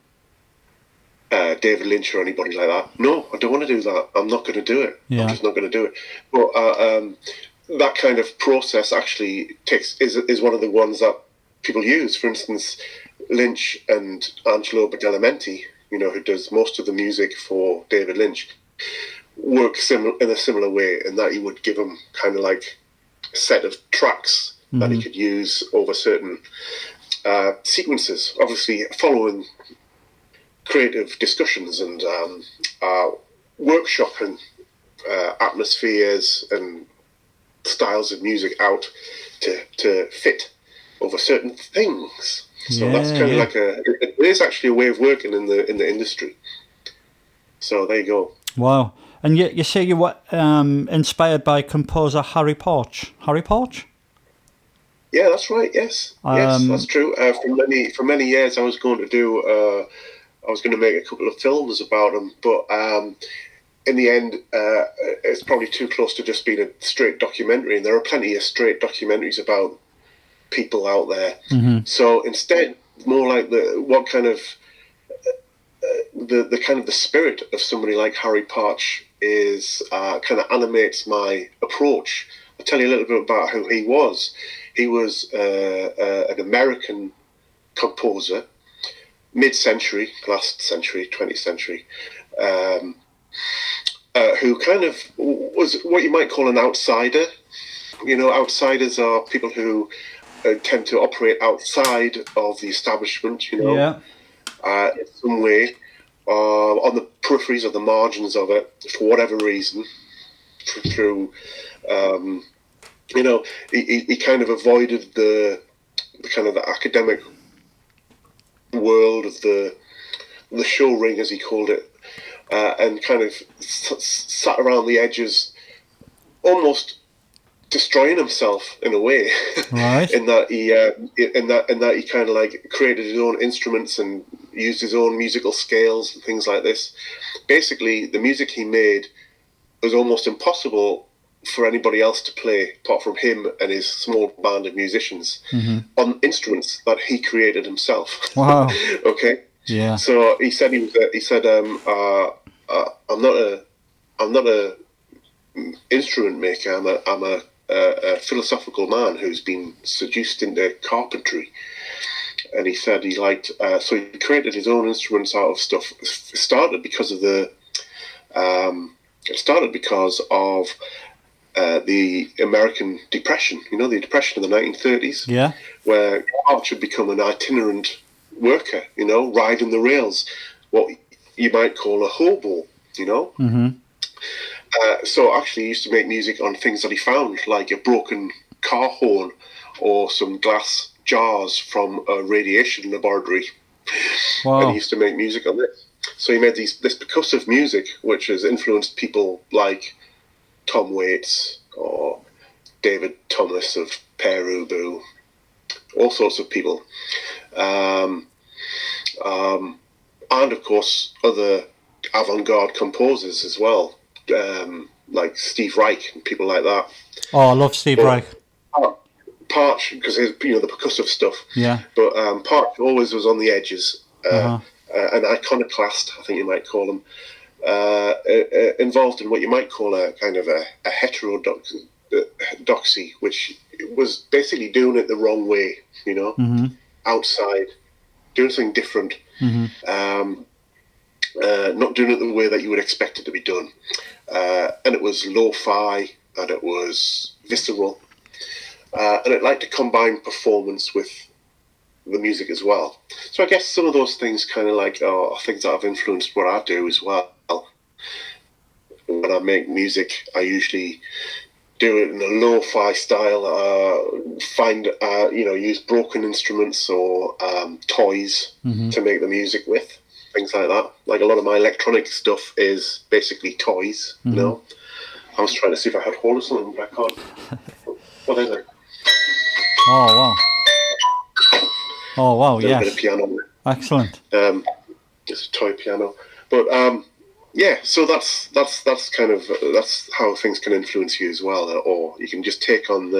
David Lynch or anybody like that. No, I don't want to do that. I'm not going to do it. Yeah. I'm just not going to do it. But that kind of process actually is one of the ones that people use. For instance, Lynch and Angelo Badalamenti, who does most of the music for David Lynch, work in a similar way, in that he would give him kind of like a set of tracks that he could use over certain sequences, obviously following creative discussions and workshop and atmospheres and styles of music out to fit over certain things. So that's kind of like it is actually a way of working in the industry. So there you go. Wow. And you say you were inspired by composer Harry Porch. Harry Porch? Yeah, that's right. Yes, yes, that's true. For many years, I was going to make a couple of films about him, but in the end, it's probably too close to just being a straight documentary. And there are plenty of straight documentaries about people out there. So instead, more like the spirit of somebody like Harry Porch is kind of animates my approach. I'll tell you a little bit about who he was. He was an American composer, mid-century, last century, 20th century, who kind of was what you might call an outsider. Outsiders are people who tend to operate outside of the establishment, in some way, on the peripheries or the margins of it, for whatever reason, through he kind of avoided the kind of the academic world of the show ring, as he called it, and kind of sat around the edges, almost destroying himself in a way. Right. in that he kind of like created his own instruments and used his own musical scales and things like this. Basically, the music he made was almost impossible for anybody else to play apart from him and his small band of musicians on instruments that he created himself. Wow. Okay. Yeah. So he said I'm not a instrument maker. I'm a philosophical man who's been seduced into carpentry. And he said he liked, so he created his own instruments out of stuff. It started because of the American Depression, the Depression of the 1930s, where Arch had become an itinerant worker, riding the rails, what you might call a hobo, So actually he used to make music on things that he found, like a broken car horn or some glass jars from a radiation laboratory. Wow. And he used to make music on this. So he made this percussive music, which has influenced people like Tom Waits or David Thomas of Pere Ubu, all sorts of people. And of course, other avant-garde composers as well, like Steve Reich and people like that. Oh, I love Steve Reich. Parch, because the percussive stuff. Yeah. But Parch always was on the edges, an iconoclast, I think you might call him, involved in what you might call a kind of a heterodoxy, which was basically doing it the wrong way, outside, doing something different, not doing it the way that you would expect it to be done. And it was lo-fi, and it was visceral. And it liked to combine performance with the music as well. So I guess some of those things kind of like are things that have influenced what I do as well. When I make music, I usually do it in a lo-fi style, use broken instruments or toys to make the music with, things like that. Like a lot of my electronic stuff is basically toys, I was trying to see if I had hold of something, but I can't. What is it? Oh, wow. Oh, wow, There's a bit of piano. Excellent. Just a toy piano. But, so that's kind of, that's how things can influence you as well. Or you can just take on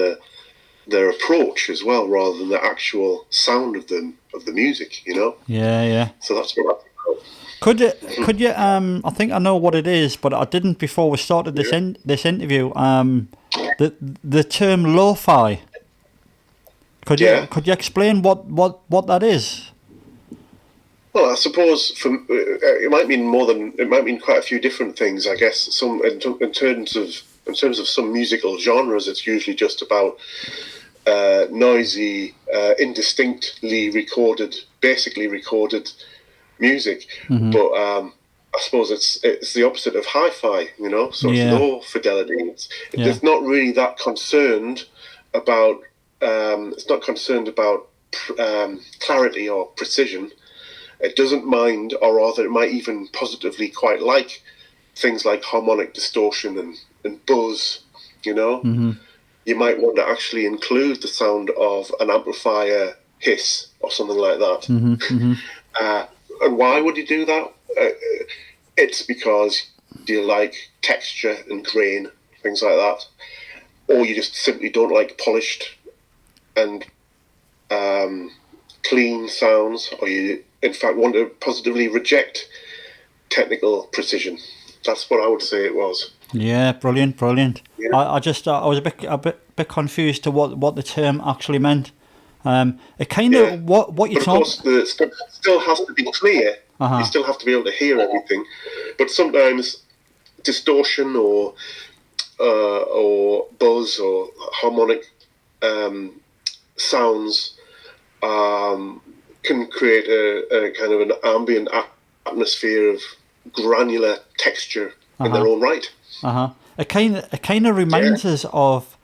their approach as well, rather than the actual sound of the music, Yeah. So that's what that's about. Could you I think I know what it is, but I didn't before we started this this interview. The term lo-fi. Could you explain what that is? Well, I suppose it might mean quite a few different things. I guess some in terms of some musical genres, it's usually just about noisy, indistinctly recorded, basically recorded music. But I suppose it's the opposite of hi-fi, so it's low fidelity. It's not really that concerned about clarity or precision. It doesn't mind, or rather it might even positively quite like things like harmonic distortion and buzz, You might want to actually include the sound of an amplifier hiss or something like that. And why would you do that? It's because you like texture and grain, things like that. Or you just simply don't like polished and clean sounds, or you in fact want to positively reject technical precision. That's what I would say it was. Yeah, brilliant. Yeah. I was a bit confused to what the term actually meant. It kind of what you talk. Of course, it still has to be clear. You still have to be able to hear everything, but sometimes distortion or buzz or harmonic sounds can create a kind of an ambient atmosphere of granular texture in their own right. It kind of reminds us of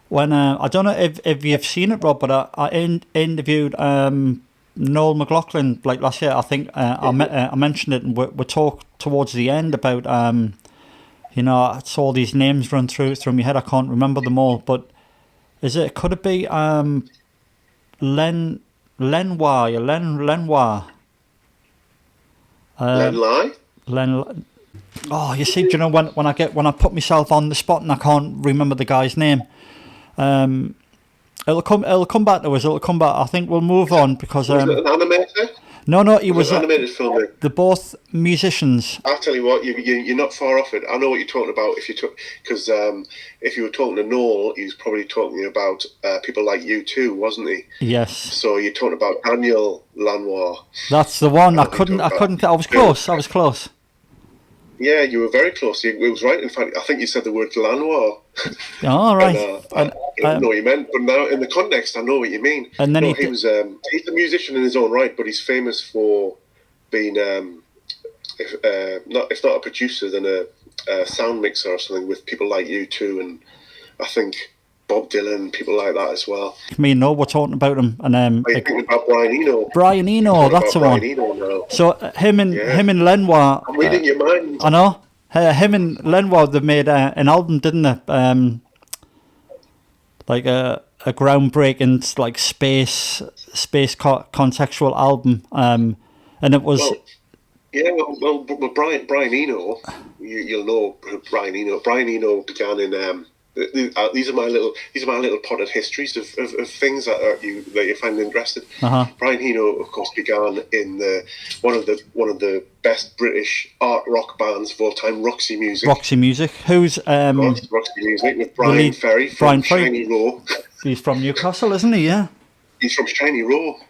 when I don't know if you've seen it, Rob, but I interviewed Noel McLaughlin like last year. I think I mentioned it, and we talked towards the end about I saw all these names run through my head. I can't remember them all, but could it be Lenoir? Oh, you see, do you know when I put myself on the spot and I can't remember the guy's name, it'll come back to us. I think we'll move on because was it an animator? No, he was an animated film. They're both musicians. I'll tell you what, you're not far off it. I know what you're talking about. Because if you were talking to Noel, he was probably talking about people like U2, wasn't he? Yes. So you're talking about Daniel Lanois. That's the one. I couldn't. I was close. Yeah, you were very close. It was right. In fact, I think you said the word Lanois. All right. I didn't know what you meant, but now in the context, I know what you mean. And then he's a musician in his own right, but he's famous for being, if not a producer, then a sound mixer or something with people like U2 and I think Bob Dylan, people like that as well. Me and Noel were talking about him, and are you thinking about Brian Eno? Brian Eno, that's the one. Eno now. So him and Lenoir. I'm reading your mind. I know. Him and Lenoir, they made an album, didn't they? Like a groundbreaking like space contextual album, and it was. Well, Brian Eno, you'll know Brian Eno. Brian Eno began in. These are my little potted histories of things that you find interesting. Brian Eno, of course, began in one of the best British art rock bands of all time, Roxy Music. Roxy Music. Who's Roxy Music with Brian Ferry from Shiny Row. He's from Newcastle, isn't he? Yeah. He's from Shiny Row.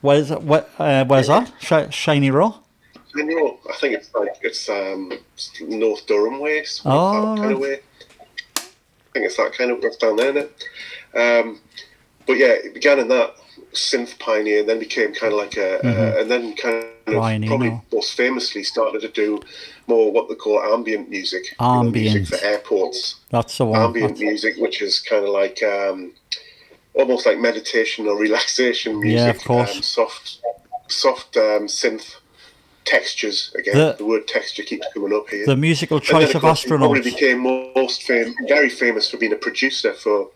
Where's that? Shiny Row. Shiny Row. I think it's North Durham way. Kind of way. I think it's that kind of stuff down there now. But yeah, it began in that synth pioneer, and then became kind of like and then kind of probably most famously started to do more what they call ambient music. Music for airports. That's the one. Ambient music, which is kind of like almost like meditation or relaxation music. Yeah, of course. Soft synth textures again. The word texture keeps coming up here. The musical choice of astronauts. He probably became very famous for being a producer for.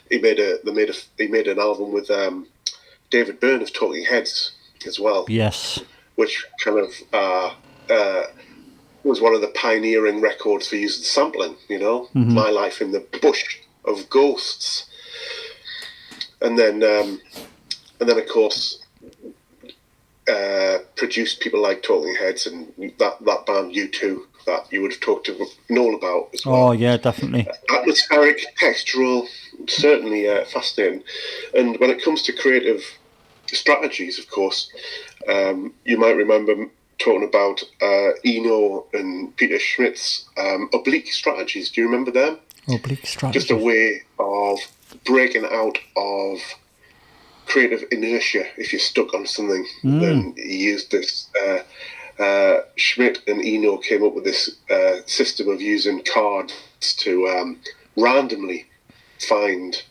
He made an album with David Byrne of Talking Heads as well. Yes. Which kind of was one of the pioneering records for using sampling. My Life in the Bush of Ghosts, and then of course. produced people like Talking Heads and that band U2 that you would have talked to Noel about as well. Oh, yeah, definitely. Atmospheric, textural, certainly fascinating. And when it comes to creative strategies, of course, you might remember talking about Eno and Peter Schmidt's oblique strategies. Do you remember them? Oblique strategies. Just a way of breaking out of creative inertia. If you're stuck on something, then he used this. Schmidt and Eno came up with this system of using cards to randomly find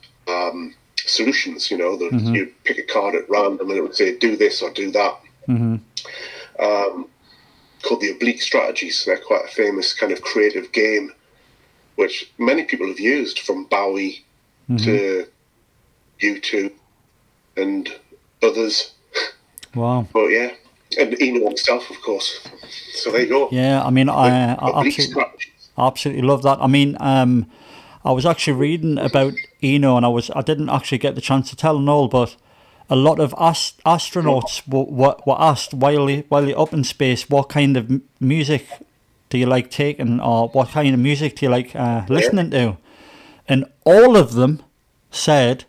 solutions. You know, you pick a card at random and it would say, do this or do that. Called the oblique strategies. They're quite a famous kind of creative game, which many people have used, from Bowie to U2 and others. Wow. But yeah, and Eno himself, of course. So there you go. Yeah, I mean, I absolutely love that. I mean, I was actually reading about Eno, and I didn't actually get the chance to tell Noel, but a lot of astronauts were asked while they're up in space, what kind of music do you like taking, or what kind of music do you like listening to? And all of them said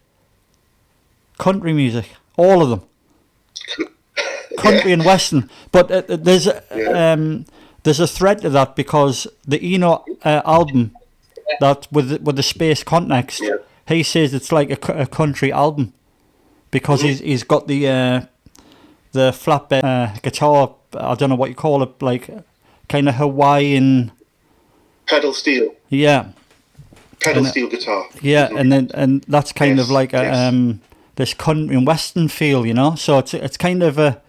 country music. All of them. Country and Western. But there's a thread to that, because the Eno album, that with the space context, he says it's like a country album, because he's got the flatbed guitar. I don't know what you call it, like kind of Hawaiian pedal steel. Yeah. Pedal steel guitar. Yeah, and that's kind of like this country and Western feel, you know. So it's kind of a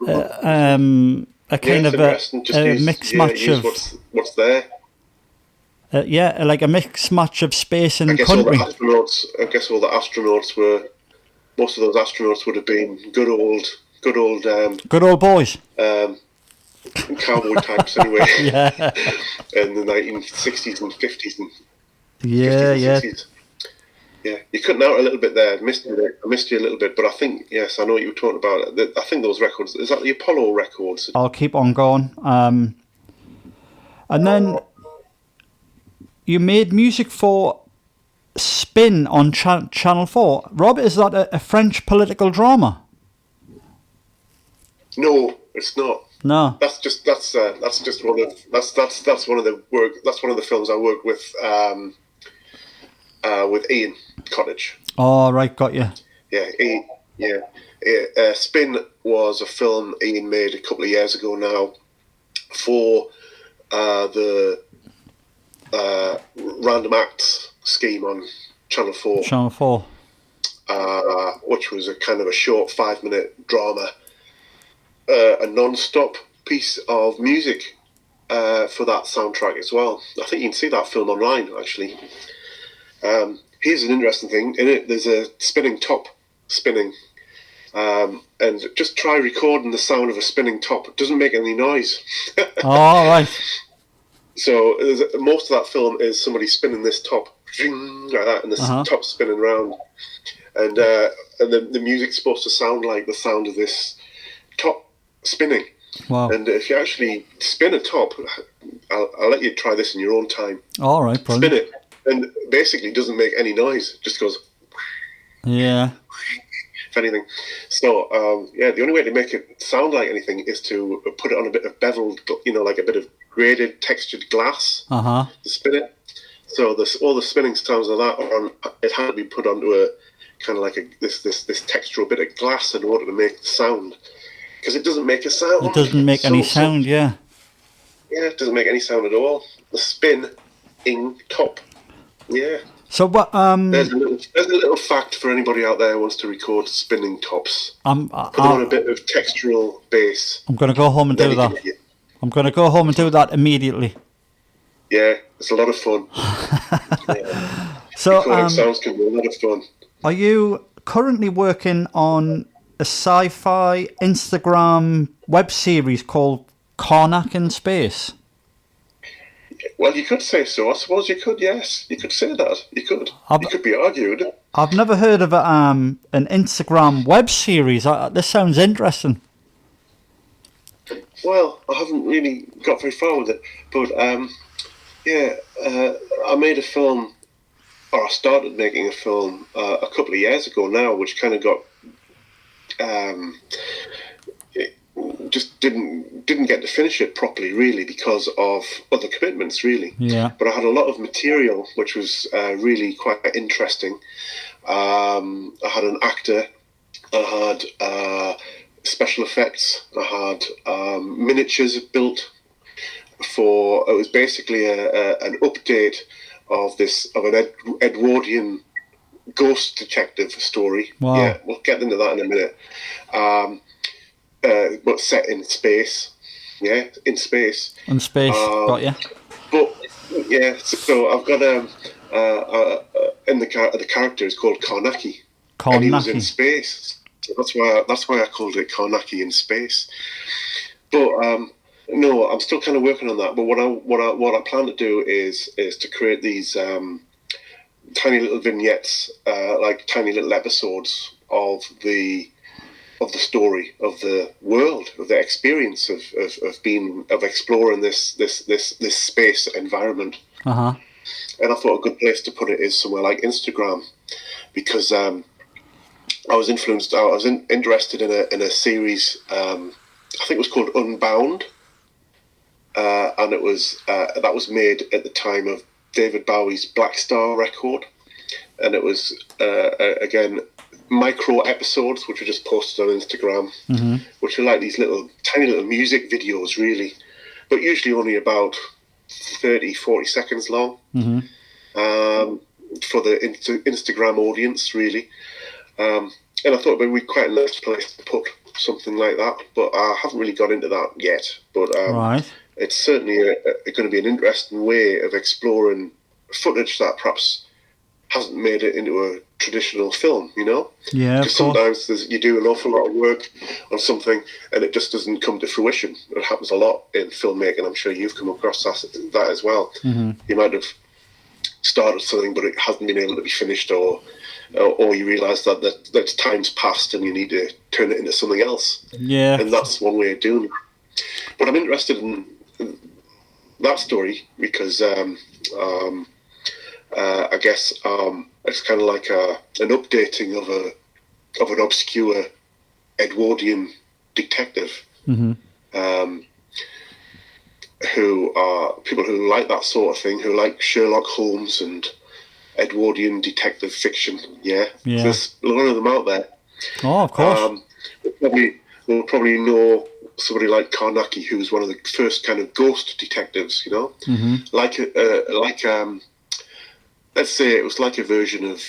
kind of a mixed match of what's there. Like a mixed match of space and I guess country. Most of those astronauts would have been good old boys. Cowboy types anyway. Yeah. In the 1960s and 50s and 60s. Yeah, you cutting out a little bit there. I missed you a little bit, but I think, yes, I know what you were talking about. I think those records, is that the Apollo records? I'll keep on going. And then you made music for Spin on Channel 4. Rob, is that a French political drama? No, it's not. No. That's one of the films I worked with Ian Cottage. Oh, right, got you. Yeah, Ian, yeah. Spin was a film Ian made a couple of years ago now for the Random Acts scheme on Channel 4. Channel 4. Which was a kind of a short 5-minute drama, a non-stop piece of music for that soundtrack as well. I think you can see that film online, actually. Here's an interesting thing. In it, there's a spinning top spinning. And just try recording the sound of a spinning top. It doesn't make any noise. Oh, right. So most of that film is somebody spinning this top, like that, and the top spinning around. And the music's supposed to sound like the sound of this top spinning. Wow. And if you actually spin a top, I'll let you try this in your own time. All right, brilliant. Spin it, and basically doesn't make any noise. Just goes. Yeah. If anything. So, the only way to make it sound like anything is to put it on a bit of beveled, like a bit of graded, textured glass to spin it. So all the spinning sounds of that it had to be put onto a kind of like this textural bit of glass in order to make the sound. Because it doesn't make a sound. It doesn't make any sound, yeah. Yeah, it doesn't make any sound at all. The spin-ing top. Yeah. So what? There's a little fact for anybody out there who wants to record spinning tops. Put them on a bit of textural bass. I'm going to go home and do that. I'm going to go home and do that immediately. Yeah, it's a lot of fun. So recording sounds can be a lot of fun. Are you currently working on a sci-fi Instagram web series called Karnak in Space? Well, you could say so. I suppose you could, yes. You could say that. You could. it could be argued. I've never heard of an Instagram web series. This sounds interesting. Well, I haven't really got very far with it, but I made a film, or I started making a film a couple of years ago now, which kind of got just didn't get to finish it properly, really, because of other commitments, really. Yeah. But I had a lot of material, which was really quite interesting. I had an actor. I had special effects. I had miniatures built for. It was basically an update of an Edwardian ghost detective story. Wow. Yeah, we'll get into that in a minute. But set in space. Yeah, in space. In space, got you. But yeah, so I've got the character is called Karnaki. And he was in space. So that's why I called it Karnaki in space. But no, I'm still kind of working on that. But what I plan to do is to create these tiny little vignettes, like tiny little episodes of the story of the world, of the experience of exploring this space environment. Uh-huh. And I thought a good place to put it is somewhere like Instagram, because I was interested in a series. I think it was called Unbound, and it was that was made at the time of David Bowie's Black Star record, and it was again micro episodes which were just posted on Instagram, which are like these tiny little music videos, really, but usually only about 30-40 seconds long, for the Instagram audience, really. And I thought it would be quite a nice place to put something like that, but I haven't really got into that yet. But right. It's certainly going to be an interesting way of exploring footage that perhaps hasn't made it into a traditional film, you know? Yeah, because sometimes you do an awful lot of work on something and it just doesn't come to fruition. It happens a lot in filmmaking. I'm sure you've come across that as well. You might have started something but it hasn't been able to be finished, or you realise that time's passed and you need to turn it into something else. Yeah. And that's one way of doing it. But I'm interested in that story because I guess it's kind of like an updating of an obscure Edwardian detective, who are people who like that sort of thing, who like Sherlock Holmes and Edwardian detective fiction. Yeah. There's a lot of them out there. Oh, of course. We'll probably know somebody like Karnaki, who's one of the first kind of ghost detectives, you know, let's say it was like a version of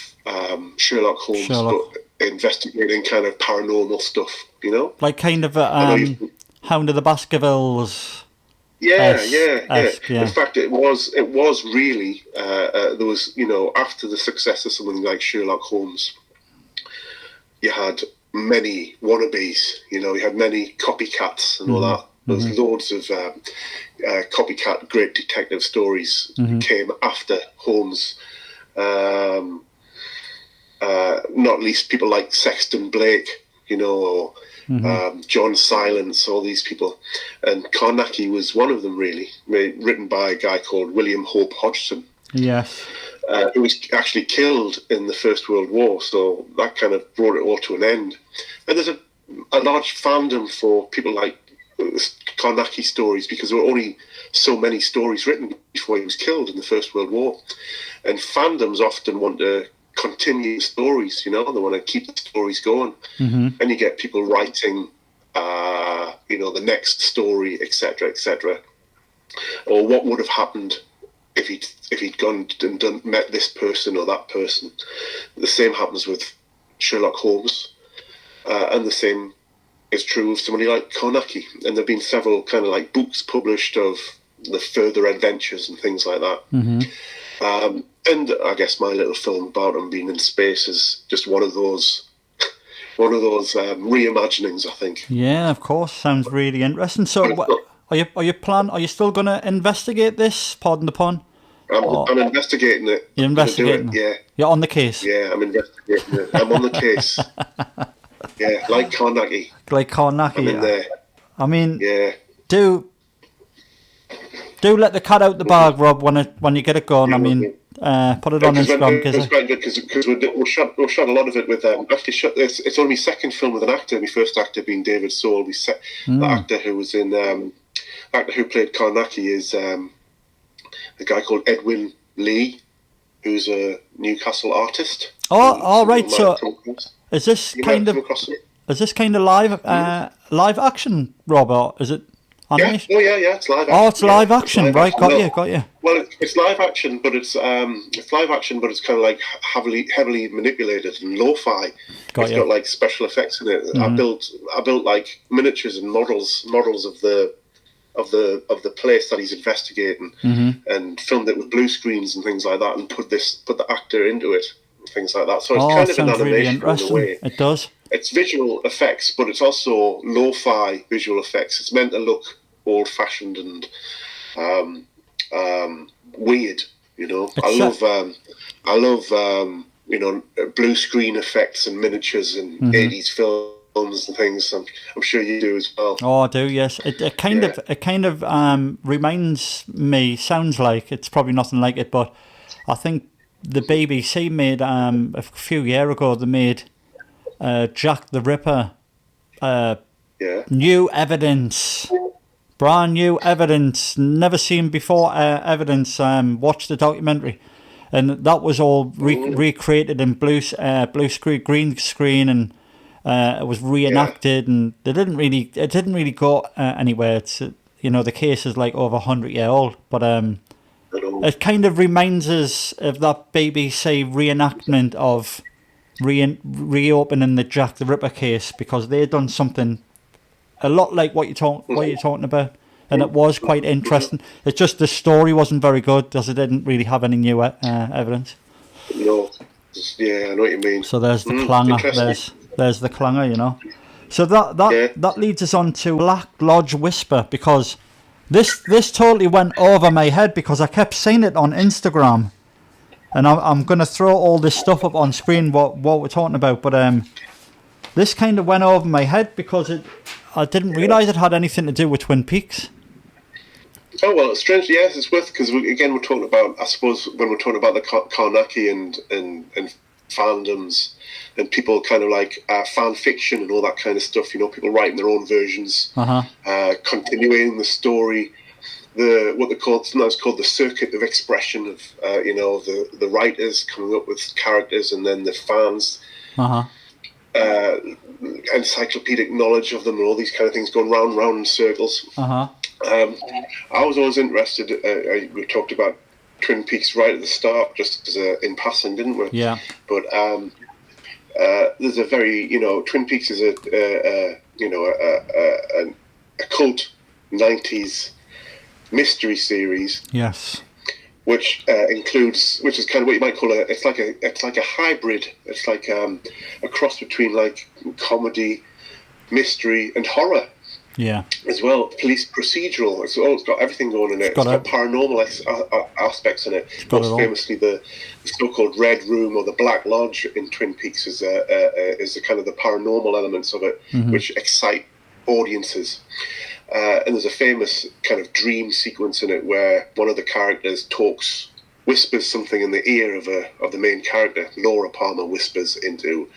Sherlock Holmes, but investigating kind of paranormal stuff, you know? Like kind of Hound of the Baskervilles. Yeah. In fact, it was really, there was, you know, after the success of something like Sherlock Holmes, you had many wannabes, you know, you had many copycats and all that. There was loads of copycat great detective stories came after Holmes. Not least people like Sexton Blake, you know, or John Silence, all these people. And Karnaki was one of them, really, written by a guy called William Hope Hodgson. Yes. Who was actually killed in the First World War, so that kind of brought it all to an end. And there's a large fandom for people like Karnaki stories, because there were only so many stories written before he was killed in the First World War. And fandoms often want to continue stories, you know, they want to keep the stories going. And you get people writing, you know, the next story, etc., or what would have happened if he'd gone and met this person or that person. The same happens with Sherlock Holmes, and the same is true of somebody like Karnaki. And there've been several kind of like books published of the further adventures and things like that. And I guess my little film about him being in space is just one of those reimaginings, I think. Yeah, of course. Sounds really interesting. So, are you still going to investigate this? Pardon the pun. I'm investigating it. You're investigating Do it. Yeah. You're on the case. Yeah, I'm investigating it. I'm on the case. Yeah, like Carnacki. Like Carnacki. I'm in there. I mean, Yeah. do let the cat out the bag, Rob, when you get it going. I mean, put it on Instagram. It's quite good because we shot a lot of it with actually shot this. It's only my second film with an actor. My first actor being David Soul. The actor who was in actor who played Carnacki is a guy called Edwin Lee, who's a Newcastle artist. Oh, all right. So is this kind of live action, Rob, or is it animation? Yeah. Oh yeah, it's live action. Oh, it's live action, right? Got you. Well, it's live action, but it's kind of like heavily manipulated and lo-fi. It's got like special effects in it. I built like miniatures and models of the place that he's investigating, and filmed it with blue screens and things like that, and put the actor into it, things like that. So it's kind of an animation in a way. It does. It's visual effects, but it's also lo-fi visual effects. It's meant to look old-fashioned and weird. You know, I love blue screen effects and miniatures and 80s films and things. I'm sure you do as well. Oh, I do. Yes, it kind of reminds me. Sounds like it's probably nothing like it, but I think the BBC made a few years ago. They made Jack the Ripper. New evidence. Brand new evidence, never seen before evidence. Watch the documentary, and that was all recreated in blue screen, green screen, and it was reenacted. And it didn't really go anywhere. It's the case is like over 100 years old, but it kind of reminds us of that BBC reenactment of reopening the Jack the Ripper case, because they had done something a lot like what you're talking about, and it was quite interesting. It's just the story wasn't very good because it didn't really have any new evidence. No, yeah, I know what you mean. So there's the clanger. There's the clanger, So that leads us on to Black Lodge Whisper, because this totally went over my head because I kept seeing it on Instagram, and I'm going to throw all this stuff up on screen what we're talking about, but this kind of went over my head because I didn't realise it had anything to do with Twin Peaks. Oh, well, strangely, yes, it's worth, because we're talking about, I suppose, when we're talking about the Carnacki and fandoms and people kind of like fan fiction and all that kind of stuff, people writing their own versions, continuing the story, what they sometimes called the circuit of expression of, the writers coming up with characters and then the fans. Encyclopedic knowledge of them and all these kind of things going round in circles. I was always interested. We talked about Twin Peaks right at the start, just as in passing, didn't we? Yeah. But there's a very Twin Peaks is a cult 90s mystery series. Yes. Which is kind of what you might call it's like a hybrid. It's like a cross between like comedy, mystery, and horror. Yeah. As well, police procedural. It's got everything going in it. It's got paranormal aspects in it. Most famously, the so-called Red Room or the Black Lodge in Twin Peaks is the kind of the paranormal elements of it, which excite audiences. And there's a famous kind of dream sequence in it where one of the characters whispers something in the ear of the main character. Laura Palmer whispers into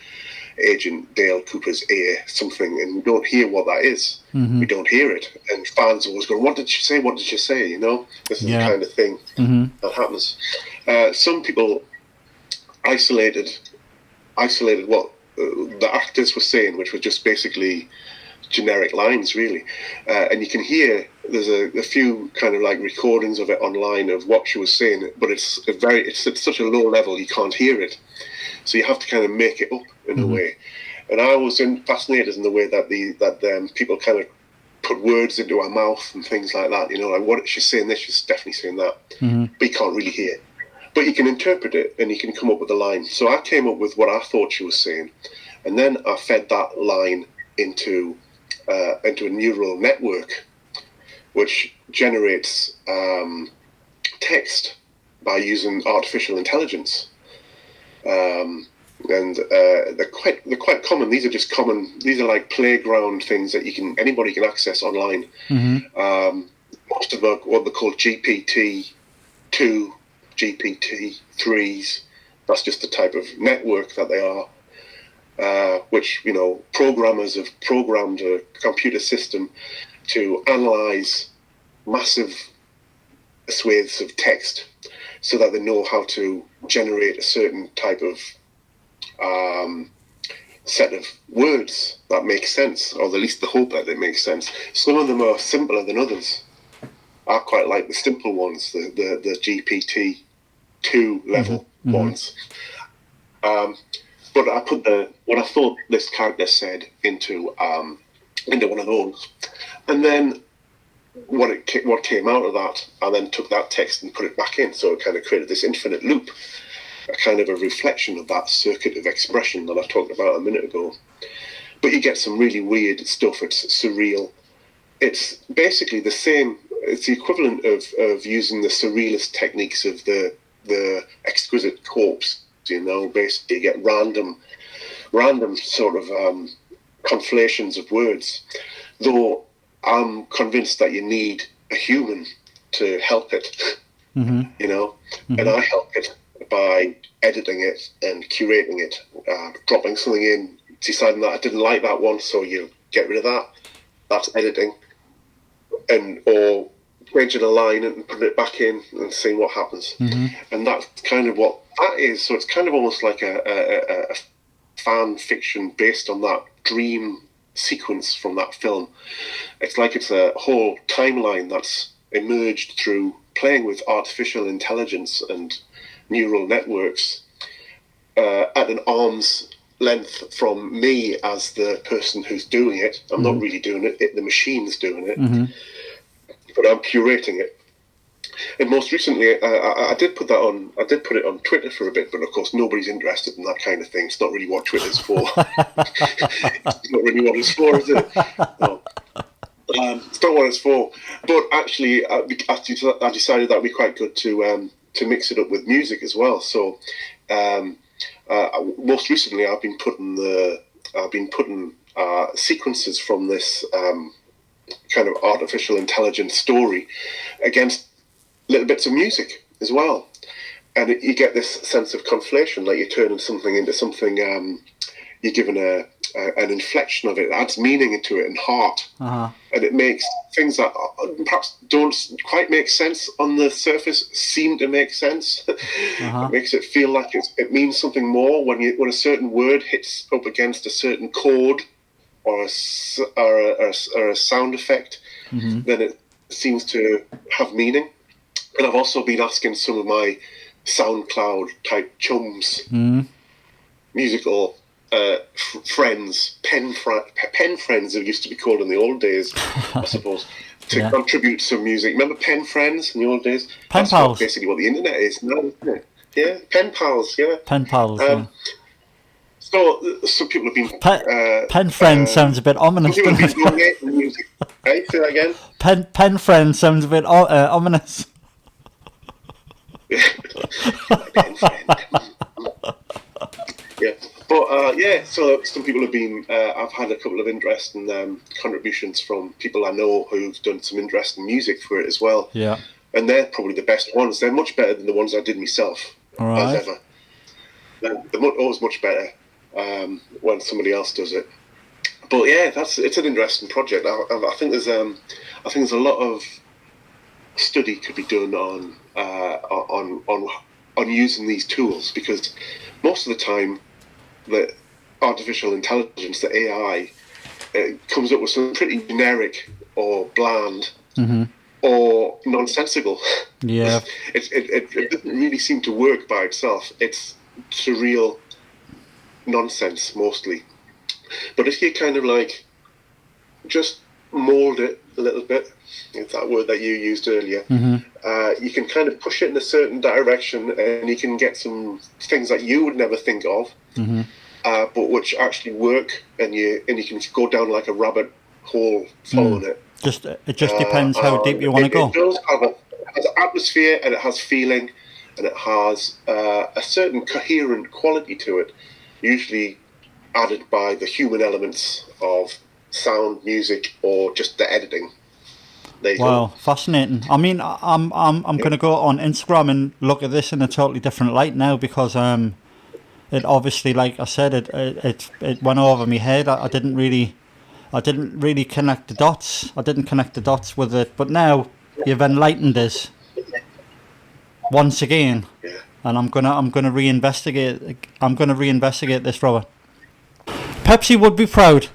Agent Dale Cooper's ear something, and we don't hear what that is. We don't hear it, and fans always go, "What did she say? What did she say?" This is the kind of thing that happens. Some people isolated what the actors were saying, which was just basically generic lines, really, and you can hear there's a few kind of like recordings of it online of what she was saying, but it's at such a low level you can't hear it, so you have to kind of make it up in a way. And I was fascinated in the way that people kind of put words into her mouth and things like that, like what she's saying this, she's definitely saying that, but you can't really hear, but you can interpret it and you can come up with a line. So I came up with what I thought she was saying, and then I fed that line into a neural network, which generates text by using artificial intelligence. And they're quite common. These are just common. These are like playground things that anybody can access online. Most of them are what they call GPT-2, GPT-3s. That's just the type of network that they are. Which programmers have programmed a computer system to analyze massive swathes of text, so that they know how to generate a certain type of set of words that make sense, or at least the hope that they make sense. Some of them are simpler than others. I quite like the simple ones, the GPT-2 level ones. But I put what I thought this character said into one of those, and then what came out of that, I then took that text and put it back in, so it kind of created this infinite loop, a kind of a reflection of that circuit of expression that I talked about a minute ago. But you get some really weird stuff. It's surreal. It's basically the same. It's the equivalent of using the surrealist techniques of the exquisite corpse. Basically you get random sort of conflations of words. Though I'm convinced that you need a human to help it, and I help it by editing it and curating it, dropping something in, deciding that I didn't like that one, so you get rid of that. That's editing, or changing a line and putting it back in and seeing what happens. And that's kind of what that is. So it's kind of almost like a fan fiction based on that dream sequence from that film. It's like it's a whole timeline that's emerged through playing with artificial intelligence and neural networks at an arm's length from me as the person who's doing it. I'm not really doing it, the machine's doing it, but I'm curating it. And most recently, I did put it on Twitter for a bit, but of course nobody's interested in that kind of thing. It's not really what Twitter's for. It's not really what it's for, is it? No. It's not what it's for. But actually, I decided that would be quite good to mix it up with music as well. So most recently, I've been putting sequences from this kind of artificial intelligence story against little bits of music as well, and you get this sense of conflation, like you're turning something into something. You're given an inflection of it, adds meaning into it and heart, and it makes things that perhaps don't quite make sense on the surface seem to make sense. It makes it feel like it means something more when a certain word hits up against a certain chord or a sound effect. Then it seems to have meaning. And I've also been asking some of my SoundCloud type chums, musical friends, pen friends, who used to be called in the old days, I suppose, to contribute some music. Remember pen friends in the old days? Pen pals. Basically what the internet is now, isn't it? Yeah, pen pals. Yeah, pen pals. So some people have been pen friend sounds a bit ominous. Some people have been donating music. Right? Say that again. Pen friend sounds a bit ominous. Pen friend. Yeah, but so some people have been. I've had a couple of interesting contributions from people I know who've done some interesting music for it as well. Yeah, and they're probably the best ones. They're much better than the ones I did myself, as ever. They're always much better when somebody else does it. But yeah, it's an interesting project. I think there's a lot of study could be done on using these tools, because most of the time the artificial intelligence, the AI, comes up with something pretty generic or bland or nonsensical. Yeah, it doesn't really seem to work by itself. It's surreal nonsense mostly. But if you kind of like just mold it a little bit, it's that word that you used earlier, you can kind of push it in a certain direction, and you can get some things that you would never think of, but which actually work, and you can go down like a rabbit hole following it. It just depends how deep you want to go. It does have it has atmosphere, and it has feeling, and it has a certain coherent quality to it, usually added by the human elements of sound, music, or just the editing. There you Wow, go. fascinating. I mean, I'm going to go on Instagram and look at this in a totally different light now because it obviously, like I said, it went over my head. I didn't really connect the dots. I didn't connect the dots with it, but now you've enlightened us once again, Yeah. and I'm gonna reinvestigate. I'm gonna reinvestigate this, Robert. Pepsi would be proud.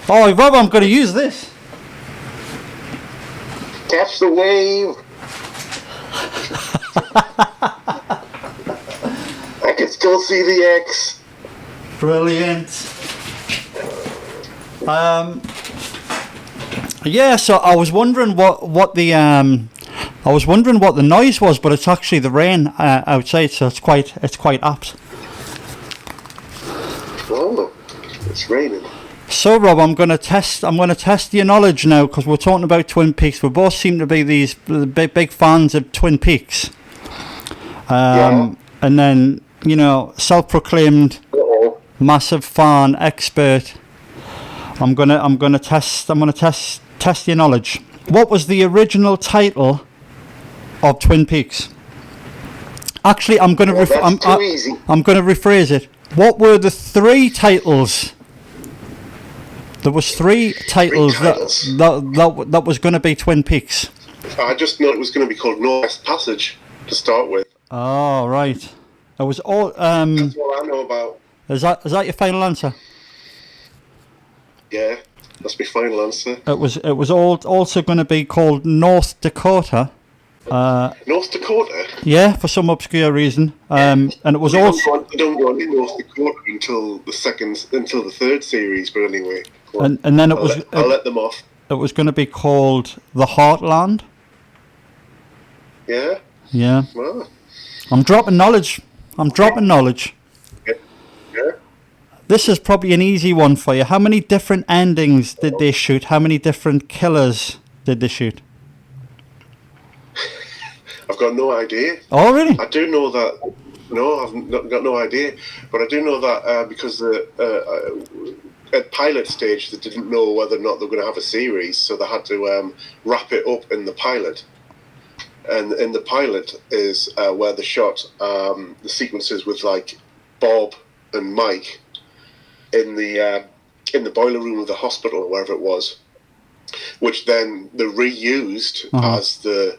Oh, Rob, I'm gonna use this. Catch the wave. I can still see the X. Brilliant. Yeah, so I was wondering what the noise was, but it's actually the rain outside, so it's quite apt. Oh, it's raining. So Rob, I'm gonna test your knowledge now because we're talking about Twin Peaks. We both seem to be these big fans of Twin Peaks. Yeah. And then, you know, self-proclaimed massive fan expert. I'm gonna test your knowledge. What was the original title of Twin Peaks? Actually, I'm gonna rephrase it. What were the three titles? There was three titles that was going to be Twin Peaks. I just know it was going to be called Northwest Passage to start with. Oh, right. It was all. That's all I know about. Is that your final answer? Yeah, that's my final answer. It was also going to be called North Dakota. North Dakota. Yeah, for some obscure reason. And it was also. They don't go into North Dakota until the third series. But anyway. And then it was. I'll let them off. It was going to be called the Heartland. Yeah. Yeah. Wow. I'm dropping knowledge. Yeah. Yeah. This is probably an easy one for you. How many different endings did they shoot? How many different killers did they shoot? I've got no idea. Oh, really? I do know that. No, I've got no idea. But I do know that because at pilot stage, they didn't know whether or not they were going to have a series, so they had to wrap it up in the pilot. And in the pilot is where they shot the sequences with like Bob and Mike in the boiler room of the hospital, or wherever it was, which then they reused as the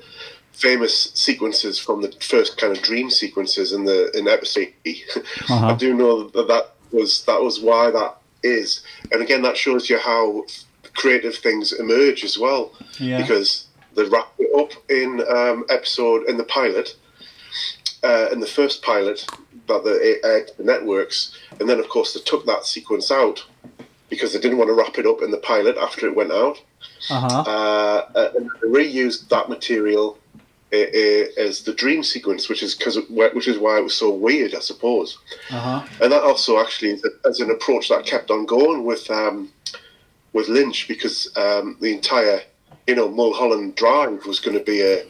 famous sequences from the first kind of dream sequences in episode 8. I do know that was why that is, and again that shows you how creative things emerge as well. Yeah. Because they wrapped it up in the pilot, in the first pilot that they aired to the networks, and then of course they took that sequence out because they didn't want to wrap it up in the pilot after it went out. And they reused that material as the dream sequence, which is why it was so weird, I suppose. And that also actually is an approach that kept on going with Lynch, because the entire Mulholland Drive was going to be a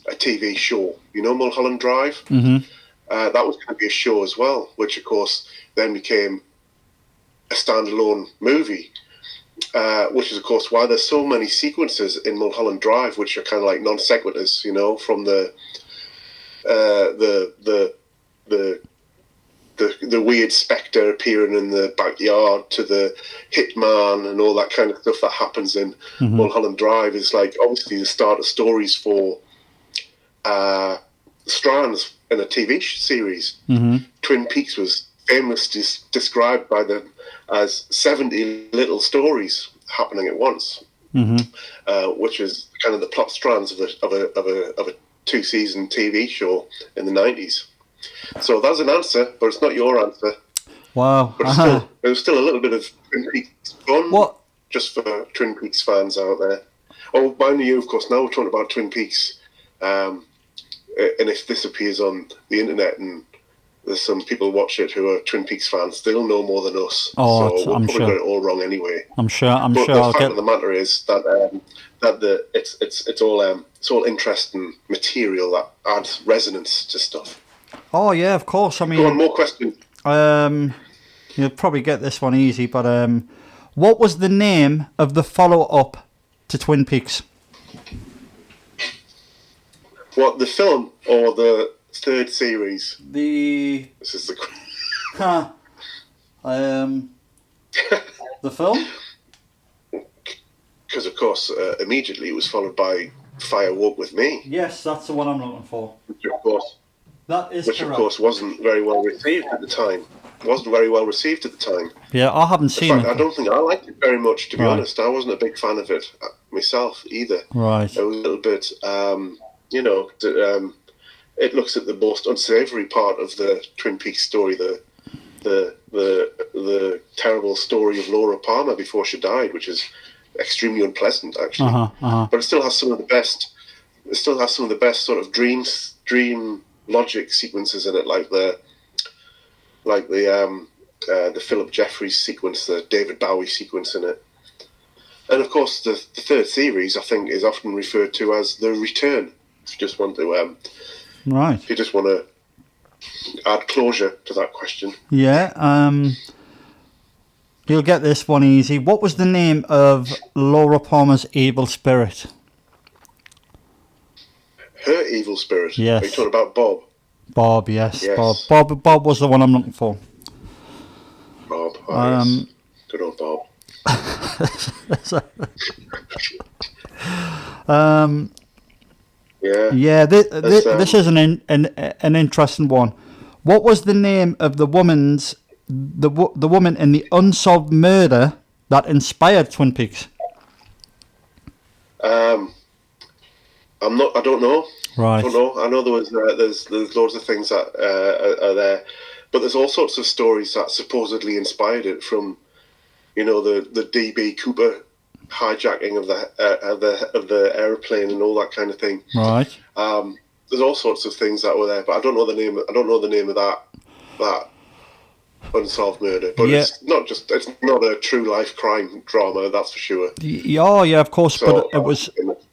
TV show. Mulholland Drive. That was going to be a show as well, which of course then became a standalone movie. Which is, of course, why there's so many sequences in Mulholland Drive, which are kind of like non sequiturs, from the weird spectre appearing in the backyard to the hitman and all that kind of stuff that happens in Mulholland Drive. Is like obviously the start of stories for strands in a TV series. Twin Peaks was famously described by them as 70 little stories happening at once, which is kind of the plot strands of a 2-season TV show in the 90s. So that's an answer, but it's not your answer. Wow! But it was still a little bit of Twin Peaks fun, what? Just for Twin Peaks fans out there. Oh, mind you, of course, now we're talking about Twin Peaks, and if this appears on the internet and there's some people watch it who are Twin Peaks fans. They'll know more than us. Oh, so we'll I'm probably sure. get it all wrong anyway. I'm sure. But sure. the I'll fact get. of the matter is that it's all interesting material that adds resonance to stuff. Oh yeah, of course. I mean, Go on, more questions. You'll probably get this one easy, but what was the name of the follow-up to Twin Peaks? What, the film or the third series? The This is the the film. because of course immediately it was followed by Fire Walk with Me, Yes, that's the one I'm looking for. which of course That is correct. wasn't very well received at the time. Yeah, I haven't In seen fact, it. I don't think I liked it very much, to be Right. honest. I wasn't a big fan of it myself either. Right. It was a little bit, it looks at the most unsavoury part of the Twin Peaks story, the terrible story of Laura Palmer before she died, which is extremely unpleasant, actually. But it still has some of the best. It still has some of the best sort of dream logic sequences in it, like the Philip Jeffries sequence, the David Bowie sequence in it. And of course, the third series, I think, is often referred to as The Return. If you just want to, Right. if you just want to add closure to that question. Yeah. You'll get this one easy. What was the name of Laura Palmer's evil spirit? Her evil spirit. Yes. Are you talking about Bob? Bob. Yes. Yes. Bob was the one I'm looking for. Bob. Oh, yes. Good old Bob. Yeah. Yeah, this is an interesting one. What was the name of the woman in the unsolved murder that inspired Twin Peaks? I don't know. Right. I don't know. I know there's loads of things that are there, but there's all sorts of stories that supposedly inspired it, from, the D.B. Cooper hijacking of the airplane and all that kind of thing. Right. There's all sorts of things that were there, but I don't know the name. I don't know the name of that unsolved murder. But Yeah. it's not a true life crime drama, that's for sure. Yeah, of course, So, but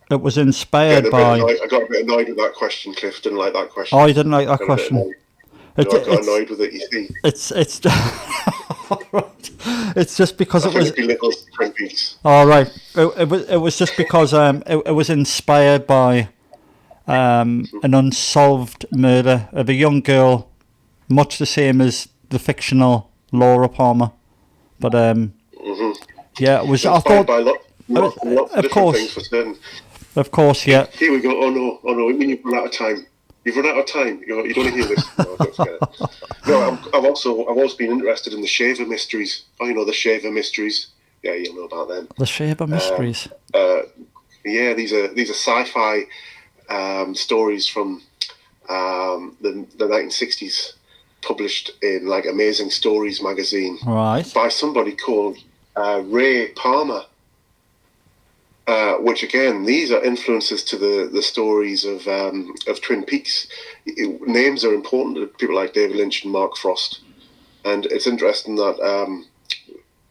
it was inspired by. I got a bit annoyed with that question, Cliff. Didn't like that question. Oh, you didn't like that Got a bit question. annoyed. I got annoyed with it. You see, It's it's just because I it think was. it'd be little Twin Peaks. All right. It was just because it was inspired by an unsolved murder of a young girl, much the same as the fictional Laura Palmer. But yeah, it was. I Inspired thought, by lots of of different course. things for certain. of course, yeah. Here we go. Oh no! I mean, you've run out of time. You've run out of time. You don't want to hear this. No, don't forget it. No, I've always been interested in the Shaver mysteries. Oh, the Shaver mysteries. Yeah, you'll know about them. The Shaver Mysteries. Yeah, these are sci-fi stories from the 1960s, published in like Amazing Stories magazine Right. by somebody called Ray Palmer. Which again, these are influences to the stories of Twin Peaks. Names are important to people like David Lynch and Mark Frost, and it's interesting that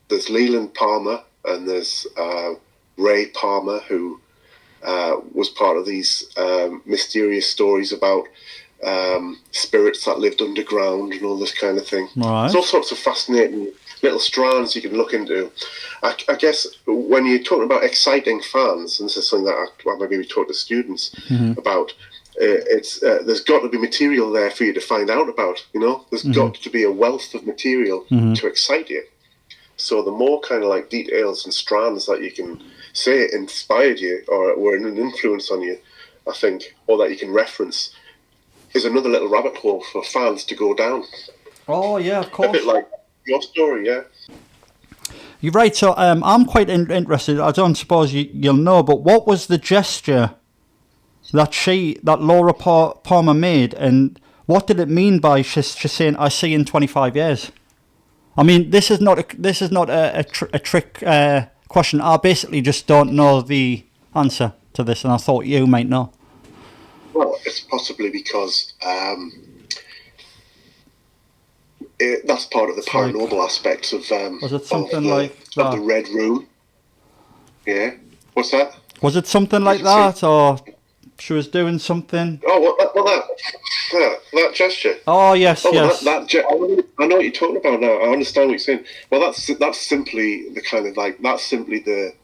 there's Leland Palmer and there's Ray Palmer, who was part of these mysterious stories about spirits that lived underground and all this kind of thing. Right. There's all sorts of fascinating little strands you can look into. I guess when you're talking about exciting fans, and this is something that maybe we talk to students about, there's got to be material there for you to find out about. There's got to be a wealth of material to excite you. So the more kind of like details and strands that you can say inspired you or were an influence on you, I think, or that you can reference, is another little rabbit hole for fans to go down. Oh yeah, of course. A bit like your story, yeah. You're right. So I'm quite interested. I don't suppose you'll know, but what was the gesture that Laura Palmer made, and what did it mean by she's saying "I see in 25 years"? I mean, this is not a trick question. I basically just don't know the answer to this, and I thought you might know. Well, it's possibly because that's part of the paranormal aspects of Was it something like that? of the Red Room. Yeah. What's that? Was it something like that, or she was doing something? Oh, that gesture. Oh yes, yes. I know what you're talking about now. I understand what you're saying. Well, that's simply the kind of like that's simply the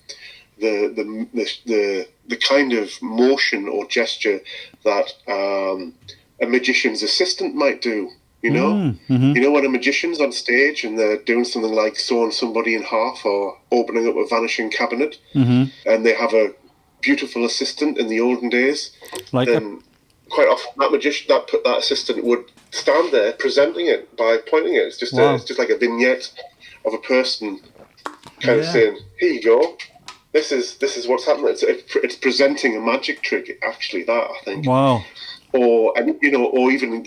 kind of motion or gesture that a magician's assistant might do. You know, you know when a magician's on stage and they're doing something like sawing somebody in half or opening up a vanishing cabinet, and they have a beautiful assistant in the olden days. Then quite often that assistant would stand there presenting it by pointing it. It's just it's just like a vignette of a person kind of saying, "Here you go. This is what's happening." It's presenting a magic trick. Actually, that I think. Wow. Or even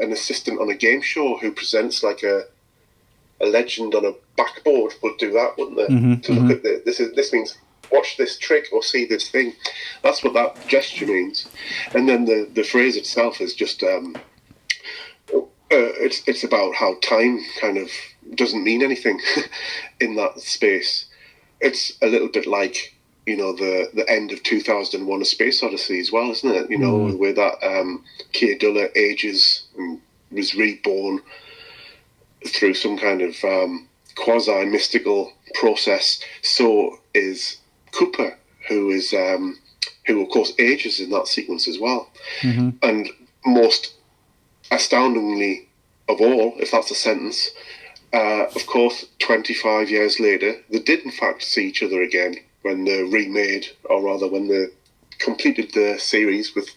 an assistant on a game show who presents like a legend on a backboard would do that, wouldn't they? To look at this means watch this trick or see this thing. That's what that gesture means. And then the phrase itself is just it's about how time kind of doesn't mean anything in that space. It's a little bit like, you know, the end of 2001: A Space Odyssey as well, isn't it? You know, where that Keir Dullea ages and was reborn through some kind of quasi-mystical process. So is Cooper, who of course ages in that sequence as well. And most astoundingly of all, if that's a sentence, of course, 25 years later, they did in fact see each other again when they remade, or rather when they completed the series with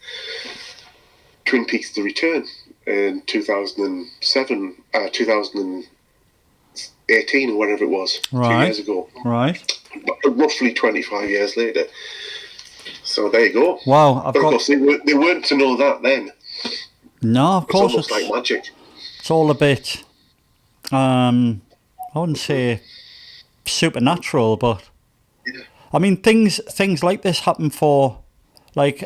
Twin Peaks: The Return in 2007, 2018 or whatever it was, 2 years ago. Right. Roughly 25 years later. So there you go. Wow. Of course, they weren't to know that then. No, of course. It's almost like magic. It's all a bit, I wouldn't say supernatural, but I mean things like this happen for like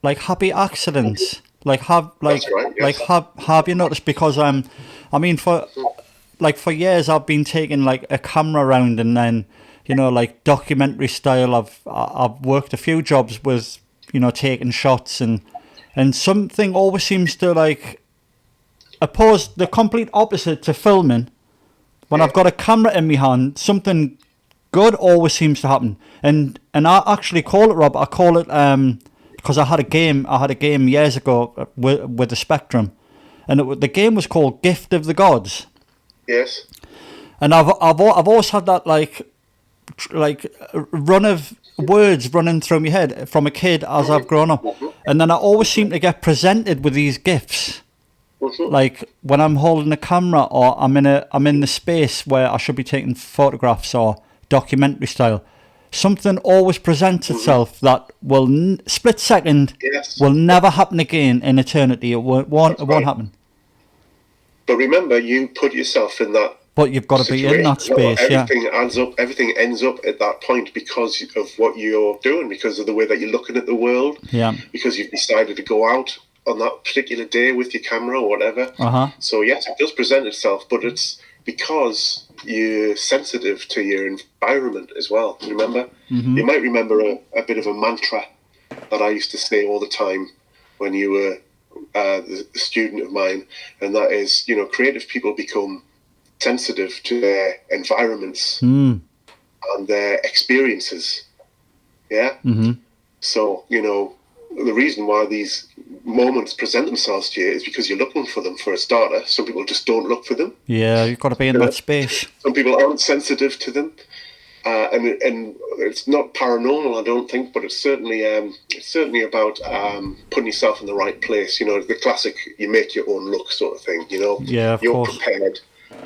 happy accidents. Have you noticed? Because I mean for years I've been taking like a camera around, and then, you know, like documentary style, I've worked a few jobs with, you know, taking shots, and something always seems to like oppose the complete opposite to filming. When I've got a camera in my hand, something good always seems to happen. And I actually call it, Rob, I call it because I had a game years ago with the Spectrum, and the game was called Gift of the Gods. Yes. And I've always had that like run of words running through my head from a kid as I've grown up, and then I always seem to get presented with these gifts. Like when I'm holding a camera, or I'm in the space where I should be taking photographs or documentary style, something always presents itself that will split second will never happen again in eternity. It won't happen. But remember, you put yourself in that. But you've got to be in that space. Everything adds up. Everything ends up at that point because of what you're doing, because of the way that you're looking at the world. Yeah. Because you've decided to go out on that particular day with your camera or whatever. So yes, it does present itself, but it's because you're sensitive to your environment as well. Remember, you might remember a bit of a mantra that I used to say all the time when you were the student of mine, and that is, you know, creative people become sensitive to their environments and their experiences. Yeah. So, you know, the reason why these moments present themselves to you is because you're looking for them, for a starter. Some people just don't look for them. Yeah, you've got to be in that space. Some people aren't sensitive to them, and it's not paranormal, I don't think, but it's certainly about putting yourself in the right place. You know, the classic "you make your own luck" sort of thing. You know, you're prepared.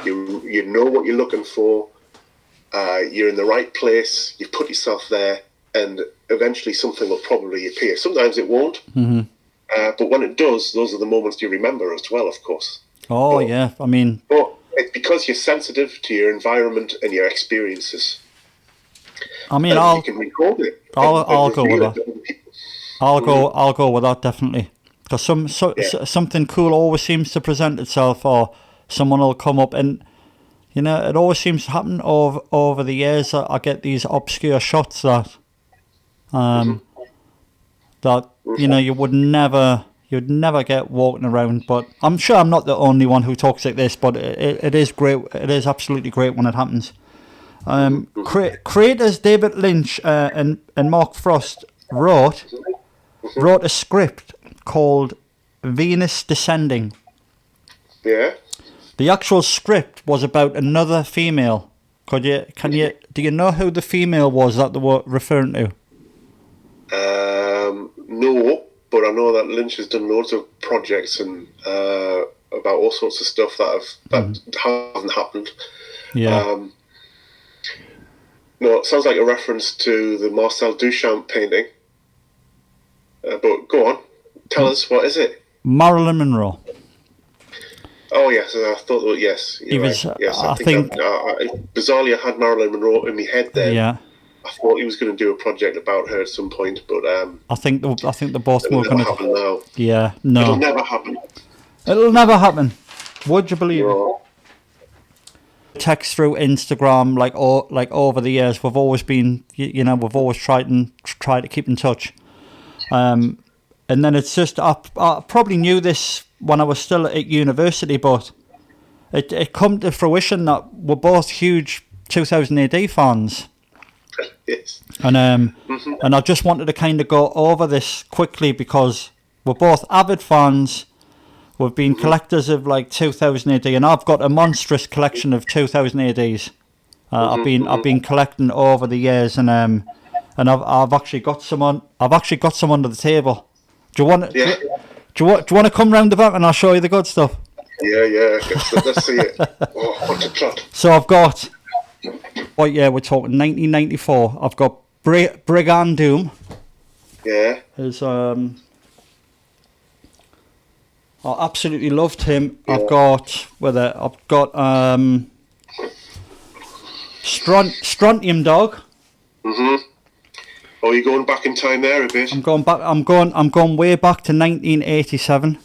You know what you're looking for. You're in the right place. You put yourself there, and eventually something will probably appear. Sometimes it won't. But when it does, those are the moments you remember as well, of course. But it's because you're sensitive to your environment and your experiences. I mean, you can record it. I'll go with that. I'll go with that, definitely. Because something cool always seems to present itself, or someone will come up, and you know, it always seems to happen over the years that I get these obscure shots that that you know you'd never get walking around. But I'm sure I'm not the only one who talks like this, but it is great. It is absolutely great when it happens. Creators David Lynch and Mark Frost wrote a script called Venus Descending. Yeah. The actual script was about another female. Do you know who the female was that they were referring to? No, but I know that Lynch has done loads of projects and about all sorts of stuff that haven't happened. Yeah. No, it sounds like a reference to the Marcel Duchamp painting. But go on, tell us, what is it? Marilyn Monroe. Oh yes, I thought that. Yes, you're right. Yes, I think bizarrely I had Marilyn Monroe in my head then. Yeah. I thought he was going to do a project about her at some point, but I think they're both it'll working. Never happen now. Yeah, no, it'll never happen. It'll never happen. Would you believe No. it? Text through Instagram, like over the years, we've always been, you know, we've always tried to keep in touch. And then it's just I probably knew this when I was still at university, but it come to fruition that we're both huge 2000 AD fans. Yes. And and I just wanted to kind of go over this quickly because we're both avid fans. We've been collectors of like 2000 AD, and I've got a monstrous collection of 2000 ADs. I've been collecting over the years, and I've actually got some under the table. Do you want? Yeah. Do you want to come round the back and I'll show you the good stuff? Yeah. Let's see it. Oh, what a plot. So I've got. Oh yeah, we're talking 1994. I've got Brigand Doom. Yeah. His I absolutely loved him. Yeah. I've got Strontium Dog. Oh, you're going back in time there a bit. I'm going way back to 1987.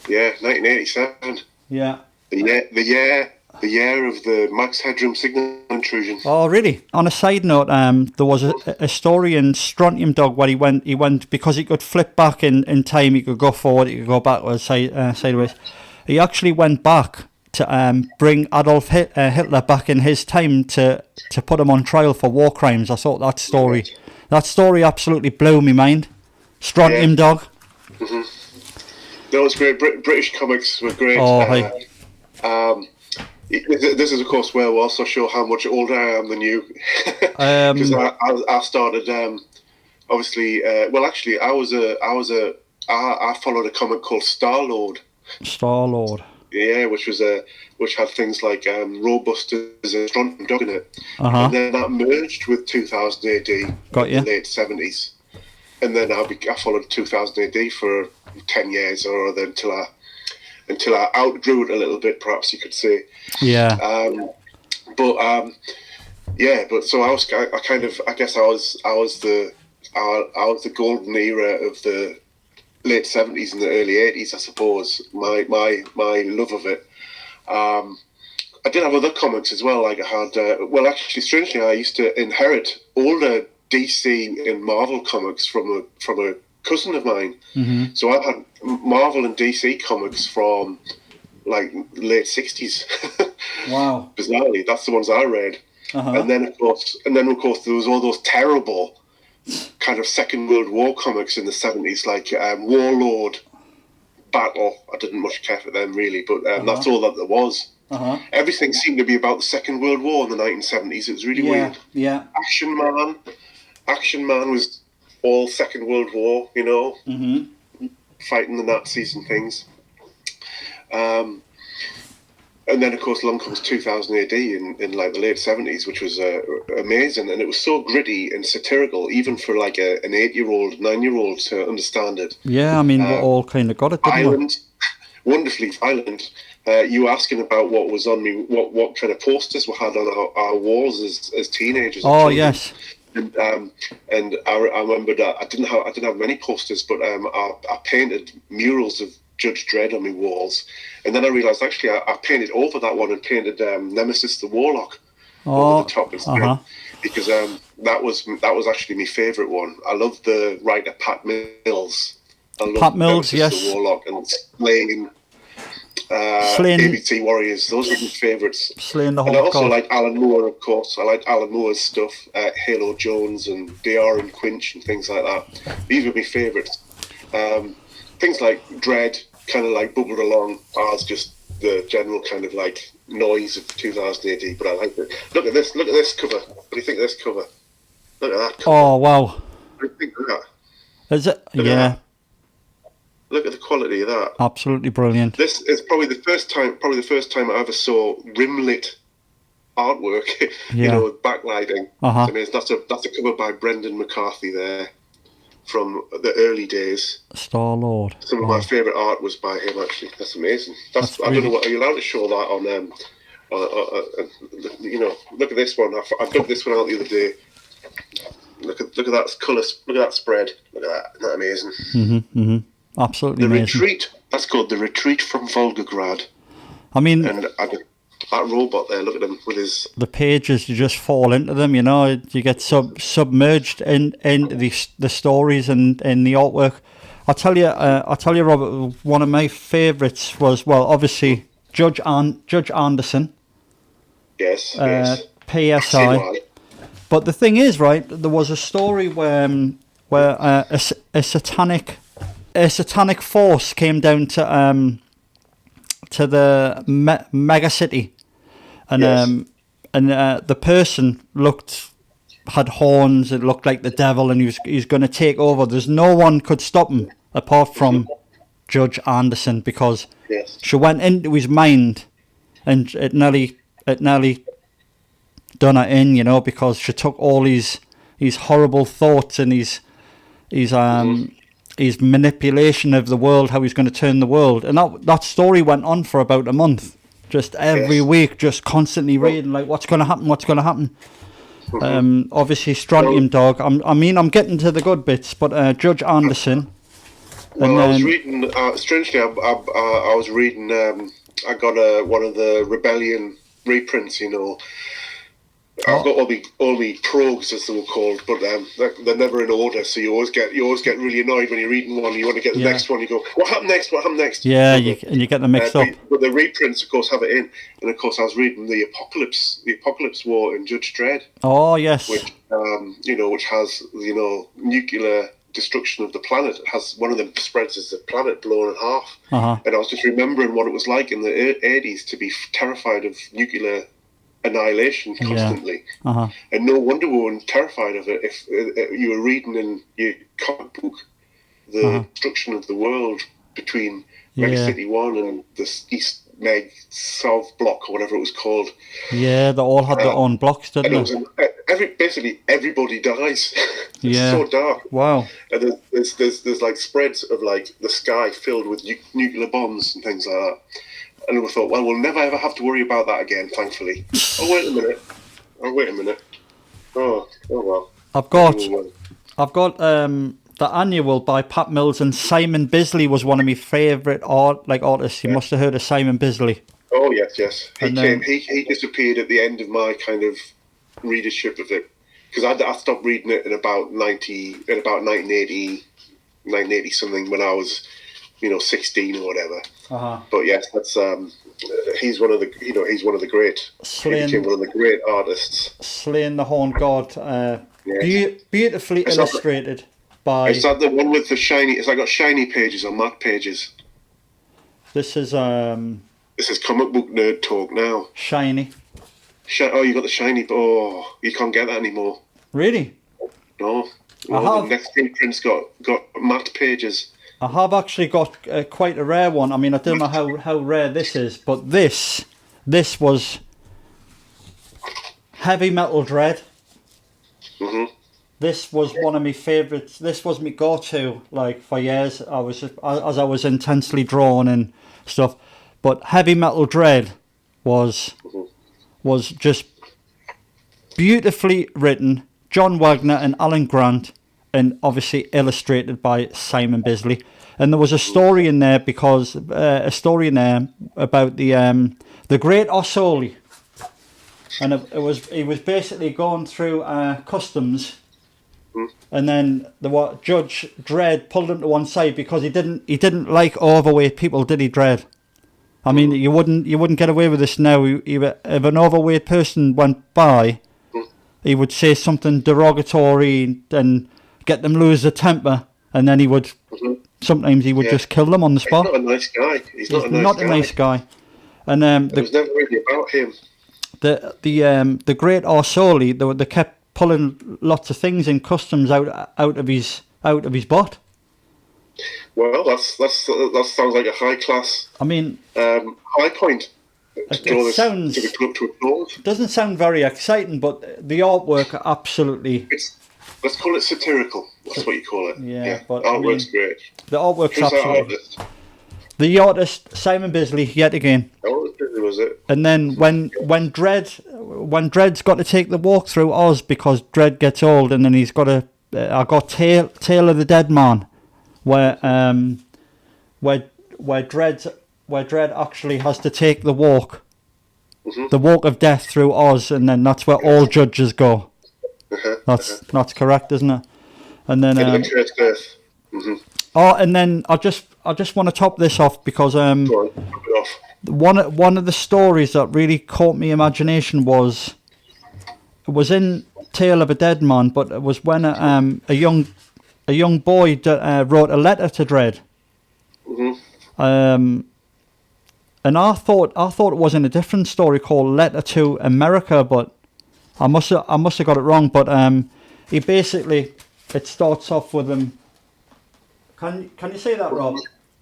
Yeah, 1987. Yeah. The year of the Max Headroom signal intrusion. Oh, really? On a side note, there was a story in Strontium Dog where he went because he could flip back in time. He could go forward. He could go backwards, sideways. He actually went back to bring Adolf Hitler back in his time to put him on trial for war crimes. I thought that story absolutely blew me mind. Strontium Dog. No, it's great. British comics were great. Oh, this is, of course, where we'll also show how much older I am than you. Because I started, obviously. Well, actually, I followed a comic called Star-Lord. Star-Lord. Yeah, which had things like Robusters and Strontium Dog in it, and then that merged with 2000 AD in the late 70s, and then I followed 2000 AD for 10 years or other until I outgrew it a little bit, perhaps you could say. Yeah. But so I guess I was the golden era of the late 70s and the early 80s, I suppose. My love of it. I did have other comics as well. Like I had, actually, strangely, I used to inherit older DC and Marvel comics from a cousin of mine. So I had Marvel and DC comics from like late 60s. Wow. Bizarrely, that's the ones I read. And then of course there was all those terrible kind of Second World War comics in the 70s, like Warlord, Battle. I didn't much care for them really, but that's all that there was. Everything seemed to be about the Second World War in the 1970s. It was really weird. Yeah. Action Man was all Second World War, you know, fighting the Nazis and things. And then, of course, along comes 2000 AD in like the late 70s, which was amazing. And it was so gritty and satirical, even for like an 8-year-old, 9-year-old to understand it. Yeah, I mean, we all kind of got it, didn't we? Wonderfully violent. You were asking about what was on me, what kind of posters we had on our walls as teenagers. Oh, yes. And I remember that I didn't have many posters, but I painted murals of Judge Dredd on my walls, and then I realised actually I painted over that one and painted Nemesis the Warlock over the top instead, because that was actually my favourite one. I love the writer Pat Mills. I love Pat Mills, Nemesis yes. the Warlock and Slaying ABT Warriors. Those are my favourites. Slaying the And I whole also god. like Alan Moore, of course. I like Alan Moore's stuff, Halo Jones and DR and Quinch and things like that. These were my favourites. Things like Dread kind of like bubbled along as just the general kind of like noise of 2000 AD, but I like it. Look at this cover. What do you think of this cover? Look at that cover. Oh, wow. What do you think of that? Is it? Look at Yeah. that. Look at the quality of that. Absolutely brilliant. This is probably the first time I ever saw rim-lit artwork, with backlighting. I mean, that's a cover by Brendan McCarthy there from the early days. Star Lord. Some of my favourite art was by him, actually. That's amazing. That's I don't know what, are you allowed to show that on look at this one. I dug this one out the other day. Look at that colour, look at that spread. Look at that. Isn't that amazing? Absolutely The amazing. Retreat. That's called The Retreat from Volgograd. I mean, And that robot there, look at him with his... the pages, you just fall into them, you get submerged into the stories and the artwork. I'll tell you, Robert, one of my favourites was, well, obviously Judge Anderson. Yes. PSI. But the thing is, right, there was a story where a satanic force came down to the mega city, and the person had horns. It looked like the devil, and he's going to take over. There's no one could stop him apart from Judge Anderson, because she went into his mind, and it nearly done her in, because she took all his horrible thoughts and his manipulation of the world, how he's going to turn the world. And that story went on for about a month. Just every week, just constantly reading, like, what's going to happen? Obviously, Strontium Dog. I'm getting to the good bits, but Judge Anderson. Well, I was reading, strangely, I was reading, I got one of the Rebellion reprints, I've got all the progs, as they were called, but they're never in order. So you always get really annoyed when you're reading one. You want to get the next one. You go, what happened next? Yeah, and you get them mixed up. But the reprints, of course, have it in. And of course, I was reading the Apocalypse War in Judge Dredd. Oh yes. Which which has nuclear destruction of the planet. It has one of the spreads is the planet blown in half. And I was just remembering what it was like in the 80s to be terrified of nuclear annihilation constantly, and no wonder we were terrified of it. If you were reading in your comic book the destruction of the world between Mega City 1 and the East Meg South Block or whatever it was called. Yeah, they all had their own blocks, didn't they? Basically everybody dies. It's Yeah. so dark. Wow. And there's like spreads of like the sky filled with nuclear bombs and things like that. And we thought, well, we'll never ever have to worry about that again, thankfully. Oh, wait a minute. Oh well. I've got the annual by Pat Mills, and Simon Bisley was one of my favourite artists. You must have heard of Simon Bisley. Oh yes. He disappeared at the end of my kind of readership of it, because I stopped reading it in about 1980 something, when I was 16 or whatever. But yes, that's he's one of the great. He became one of the great artists. Slaying the Horned God, beautifully illustrated by. Is that the one with the shiny? It's like got shiny pages or matte pages. This is comic book nerd talk now. Shiny. Oh, you got the shiny. Oh, you can't get that anymore. Really? No. The next print's got matte pages. I have actually got quite a rare one. I mean, I don't know how rare this is, but this was Heavy Metal Dread. This was one of my favourites. This was my go-to, for years. As I was intensely drawn and stuff. But Heavy Metal Dread was just beautifully written. John Wagner and Alan Grant, and obviously illustrated by Simon Bisley. And there was a story in there because a story in there about the Great Osoli, and he was basically going through customs, and then Judge Dredd pulled him to one side because he didn't like overweight people, did he, Dredd? I mean, you wouldn't get away with this now. If an overweight person went by, he would say something derogatory and get them lose their temper, and then he would. Sometimes he would just kill them on the spot. He's not a nice guy. He's not a nice guy. And it was never really about him. The Great Orsoli, they kept pulling lots of things in customs out of his butt. Well, that sounds like a high class. I mean, high point. It doesn't sound very exciting, but the artwork absolutely. Let's call it satirical. That's what you call it. Yeah, but artwork's great. The artwork's Who's absolutely. That artist? The artist Simon Bisley yet again. Oh, was it? And then when Dredd's got to take the walk through Oz because Dredd gets old, and then he's got to. I got Tale of the Dead Man, where Dredd actually has to take the walk, the walk of death through Oz, and then that's where all judges go. That's correct, isn't it? And then oh, and then I just want to top this off because one of the stories that really caught me imagination was in Tale of a Dead Man, but it was when a young boy wrote a letter to Dredd. And I thought it was in a different story called Letter to America, but I must have got it wrong. But he basically, it starts off with him. Can you say that, Rob?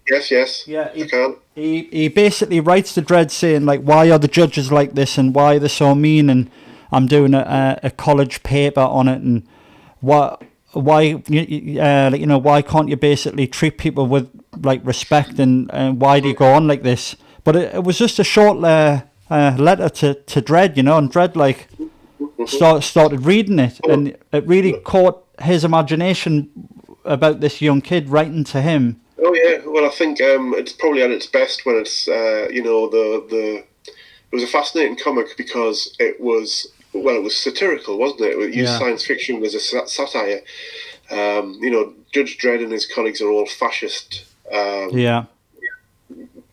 Yes. Yeah, I can. He basically writes to Dredd saying like, why are the judges like this and why they're so mean, and I'm doing a college paper on it, and why why can't you basically treat people with like respect, and why do you go on like this? But it was just a short letter to Dredd, and Dredd like started reading it, and it really caught his imagination about this young kid writing to him. Oh yeah, well I think it's probably at its best when it's it was a fascinating comic because it was satirical, wasn't it? It used science fiction as a satire. Judge Dredd and his colleagues are all fascist.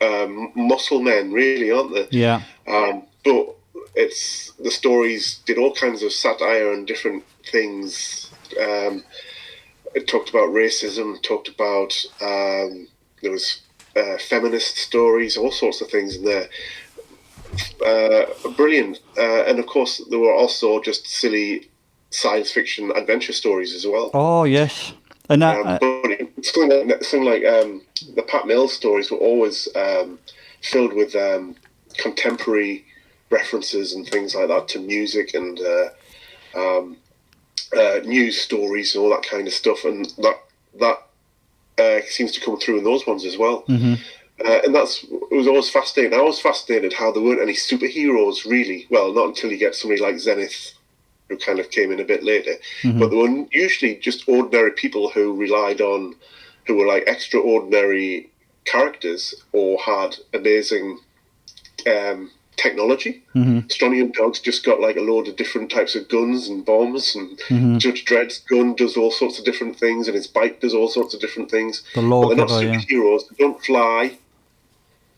Muscle men, really, aren't they? Yeah. But the stories did all kinds of satire and different things. It talked about racism, talked about there was feminist stories, all sorts of things in there. Brilliant, and of course there were also just silly science fiction adventure stories as well. Oh yes, and but something like the Pat Mills stories were always filled with contemporary references and things like that to music and news stories and all that kind of stuff, and that seems to come through in those ones as well. And it was always fascinating. I was fascinated how there weren't any superheroes really. Well, not until you get somebody like Zenith, who kind of came in a bit later. But there were usually just ordinary people who were like extraordinary characters or had amazing technology. Strontium Dog's just got like a load of different types of guns and bombs, and Judge Dredd's gun does all sorts of different things, and his bike does all sorts of different things. But they're not superheroes. They don't fly.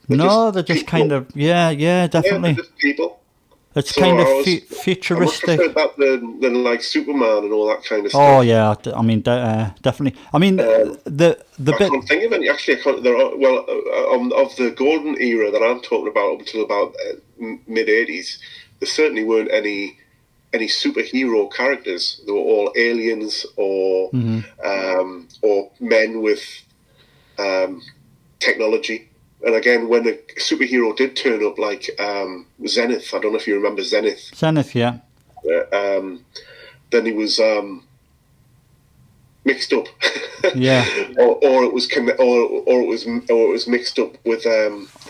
They're just kind of definitely. They're just people. It's kind of futuristic. I much prefer that than like Superman and all that kind of stuff. Oh yeah, I mean definitely. I mean the bit. I can't think of any. Actually, I can't. There are of the golden era that I'm talking about up until about mid '80s. There certainly weren't any superhero characters. They were all aliens or men with technology. And again, when a superhero did turn up, like Zenith, I don't know if you remember Zenith. Zenith, yeah. Then he was mixed up. Yeah. or it was mixed up with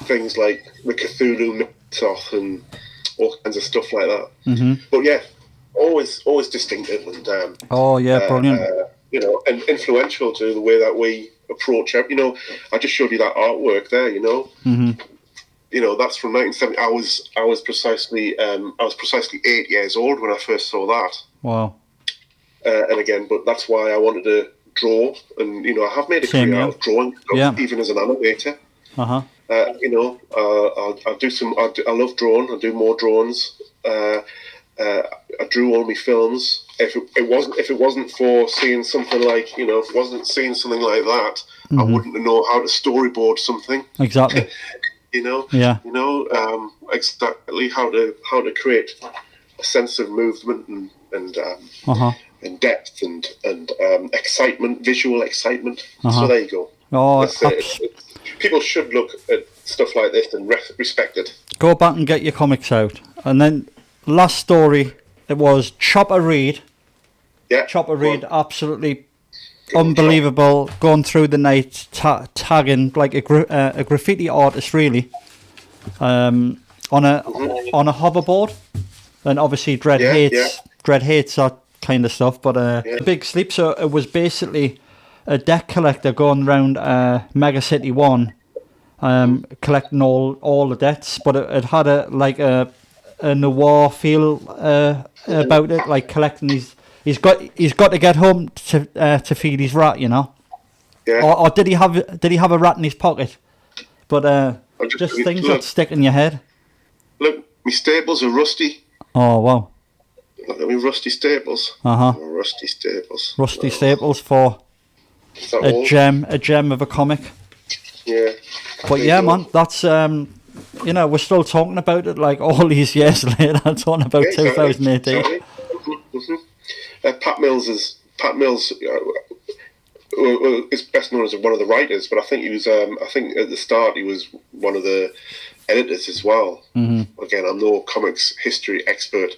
things like the Cthulhu mythos and all kinds of stuff like that. But yeah, always distinctive and brilliant. and influential to the way that we approach. You know, I just showed you that artwork there. You know, you know, that's from 1970. I was precisely 8 years old when I first saw that. Wow. And again, but that's why I wanted to draw, and you know, I have made a career out of drawing, even as an animator. You know, I'll do some. I love drawing. I do more drawings. I drew all my films. If it wasn't for seeing something like, you know, if it wasn't seeing something like that, I wouldn't know how to storyboard something. Exactly. You know. Yeah. You know, exactly how to create a sense of movement and depth and excitement, visual excitement. So there you go. Oh, people should look at stuff like this and respect it. Go back and get your comics out. And then last story, it was Chopper Reed. Yeah. Chopper Reed, absolutely unbelievable. Going through the night, tagging like a graffiti artist, really. On a hoverboard, and obviously Dread hates that kind of stuff. But Big Sleep. So it was basically a deck collector going around Mega City 1, collecting all the debts, but it had a noir feel about it, like collecting he's got to get home to feed his rat, you know. Yeah. Or did he have a rat in his pocket? But just things that stick in your head. Look, my staples are rusty. Oh wow. Look at me rusty staples. Rusty staples. Rusty staples for a gem of a comic. Yeah. But yeah, man, that's you know, we're still talking about it like all these years later. Talking about 2018. Exactly. Pat Mills is best known as one of the writers, but I think he was. I think at the start he was one of the editors as well. Again, I'm no comics history expert.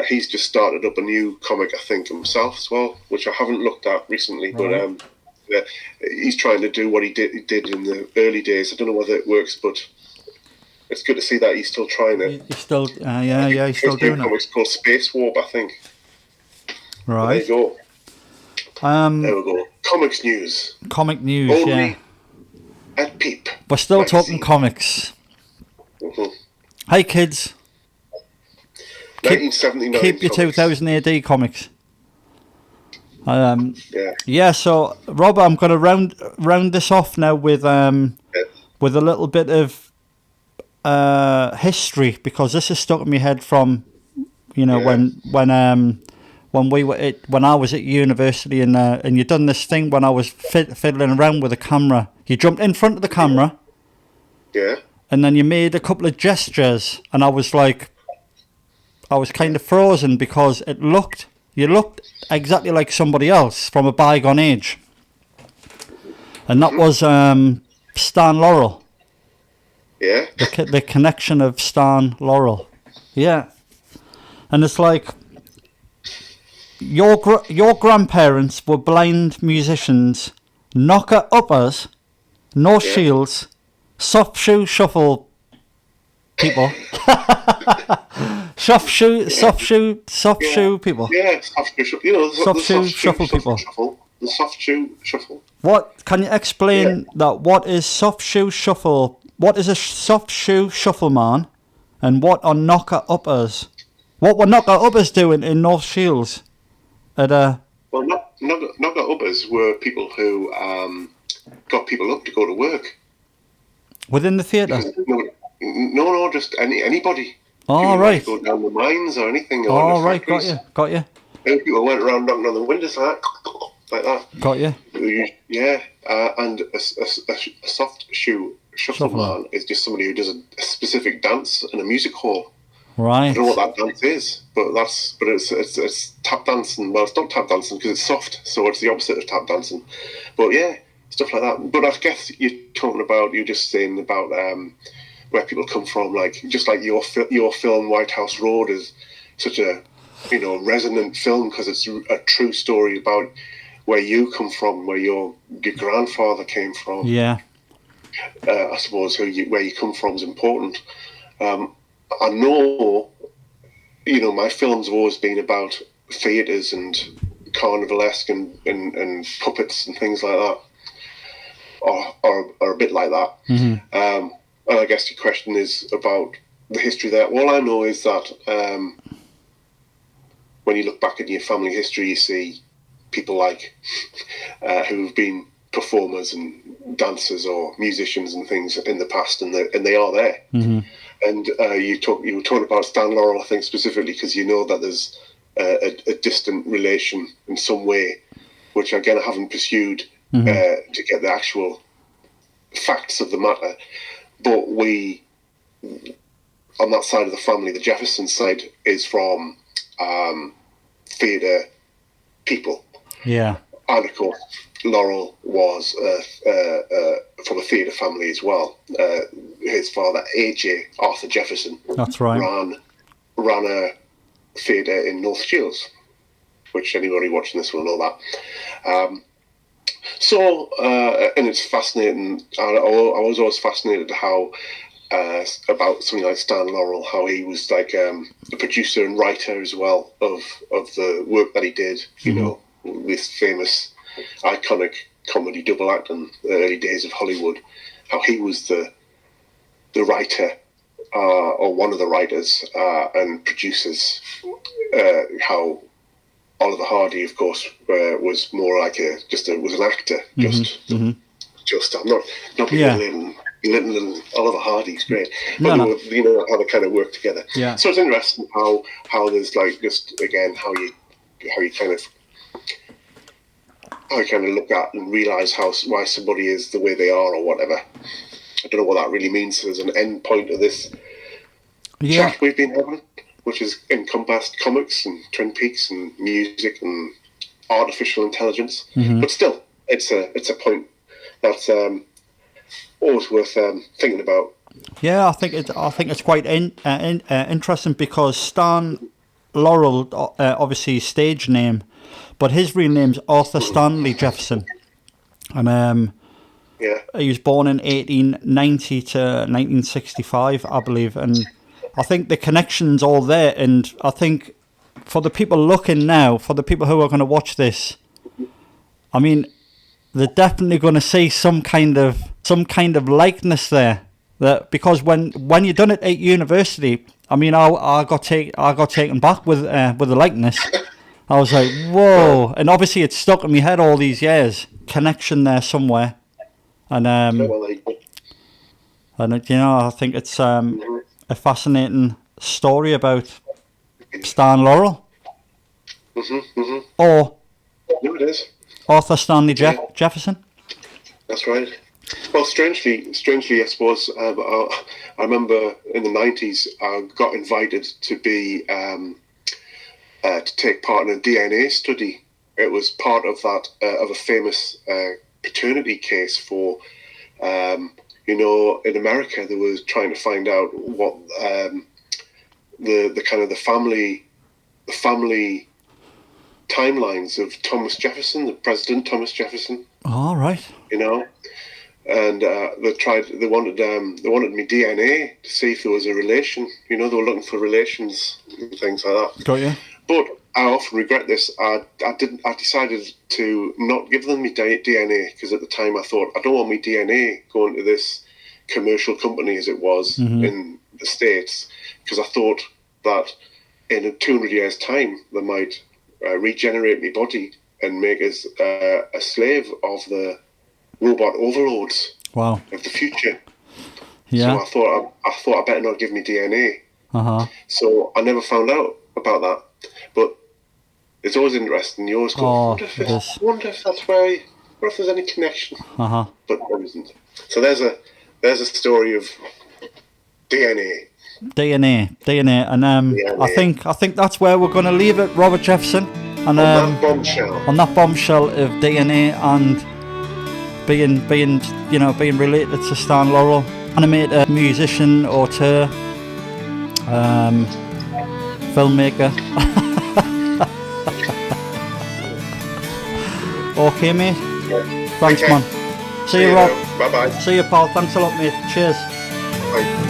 He's just started up a new comic, I think, himself as well, which I haven't looked at recently. Right. But he's trying to do what he did in the early days. I don't know whether it works, but it's good to see that he's still trying it. He's still, he's still doing it. It's called Space Warp, I think. Right. There you go. There we go. Comics news. Comic news, Only at Peep. We're still magazine. talking comics. Hey kids. 1979. Keep your comics. 2000 AD comics. Yeah. So Rob, I'm going to round this off now with a little bit of history, because this is stuck in my head from, you know, when I was at university, and you done this thing when I was fiddling around with a camera. You jumped in front of the camera. Yeah. And then you made a couple of gestures, and I was kind of frozen, because you looked exactly like somebody else from a bygone age. And that was Stan Laurel. Yeah. The connection of Stan Laurel. Yeah. And it's like, your grandparents were blind musicians, knocker-uppers, no shields, soft shoe shuffle people. soft shoe people. Yeah, soft shoe. You know, soft shoe shuffle people. The soft shoe shuffle. What can you explain that? What is soft shoe shuffle? What is a soft shoe shuffle man, and what are knocker uppers? What were knocker uppers doing in North Shields? Well, knocker uppers were people who got people up to go to work within the theatre. No, just anybody. Oh, right. Go down the mines or anything. Oh, right, got you. And people went around knocking on the windows like that. Got you. Yeah, and a soft shoe shuffle man is just somebody who does a specific dance in a music hall. Right. I don't know what that dance is, but it's tap dancing. Well, it's not tap dancing because it's soft, so it's the opposite of tap dancing. But yeah, stuff like that. But I guess you're just saying about where people come from, like just like your film Whitehouse Road is such a resonant film because it's a true story about where you come from, where your grandfather came from. Yeah. I suppose where you come from is important. I know, my films have always been about theatres and carnivalesque and puppets and things like that. are a bit like that. And I guess your question is about the history there. All I know is that when you look back at your family history, you see people like who've been performers and dancers or musicians and things in the past, and they are there. And you were talking about Stan Laurel, I think, specifically because you know that there's a distant relation in some way, which again I haven't pursued to get the actual facts of the matter. But we, on that side of the family, the Jefferson side, is from theatre people. Yeah. And of course, Laurel was from a theatre family as well. His father, A.J. Arthur Jefferson, that's right, ran a theatre in North Shields, which anybody watching this will know that. And it's fascinating. I was always fascinated how about something like Stan Laurel, how he was like a producer and writer as well of the work that he did. You know, with famous, iconic comedy double act in the early days of Hollywood. How he was the writer or one of the writers and producers. How Oliver Hardy, of course, was more like was an actor. I'm not little Oliver Hardy's great, but you know how they kind of work together. Yeah. So it's interesting how there's like just again how you kind of look at and realise why somebody is the way they are or whatever. I don't know what that really means as an end point of this chat we've been having, which has encompassed comics and Twin Peaks and music and artificial intelligence. But still, it's a point that's always worth thinking about. Yeah, I think it's quite interesting because Stan Laurel, obviously his stage name, but his real name's Arthur Stanley Jefferson, and he was born in 1890 to 1965, I believe, and I think the connection's all there. And I think for the people looking now, for the people who are going to watch this, I mean, they're definitely going to see some kind of likeness there. That because when you done it at university, I mean, I got taken back with the likeness. I was like, whoa! And obviously, it's stuck in my head all these years. Connection there somewhere, and you know, I think it's a fascinating story about Stan Laurel, or it is Arthur Stanley Jefferson. That's right. Well, strangely, I suppose I remember in the 90s I got invited to be to take part in a DNA study. It was part of that of a famous paternity case for you know, in America they were trying to find out what the kind of the family timelines of Thomas Jefferson, the President Thomas Jefferson. All right. You know. And they wanted me DNA to see if there was a relation. You know, they were looking for relations and things like that. Got you. But I often regret this. I decided to not give them my DNA because at the time I thought I don't want my DNA going to this commercial company as it was in the States, because I thought that in 200 years' time they might regenerate my body and make us a slave of the robot overlords of the future. Yeah. So I thought I better not give me DNA. So I never found out about that. But it's always interesting. You always go, wonder if that's where. What if there's any connection? But there isn't. So there's a story of DNA, and DNA. I think that's where we're going to leave it, Robert Jefferson. And on that bombshell of DNA and being related to Stan Laurel, animator, musician, auteur, filmmaker. Okay, mate. Thanks, man. See you, Rob. Bye bye. See you, pal. Thanks a lot, mate. Cheers. Bye.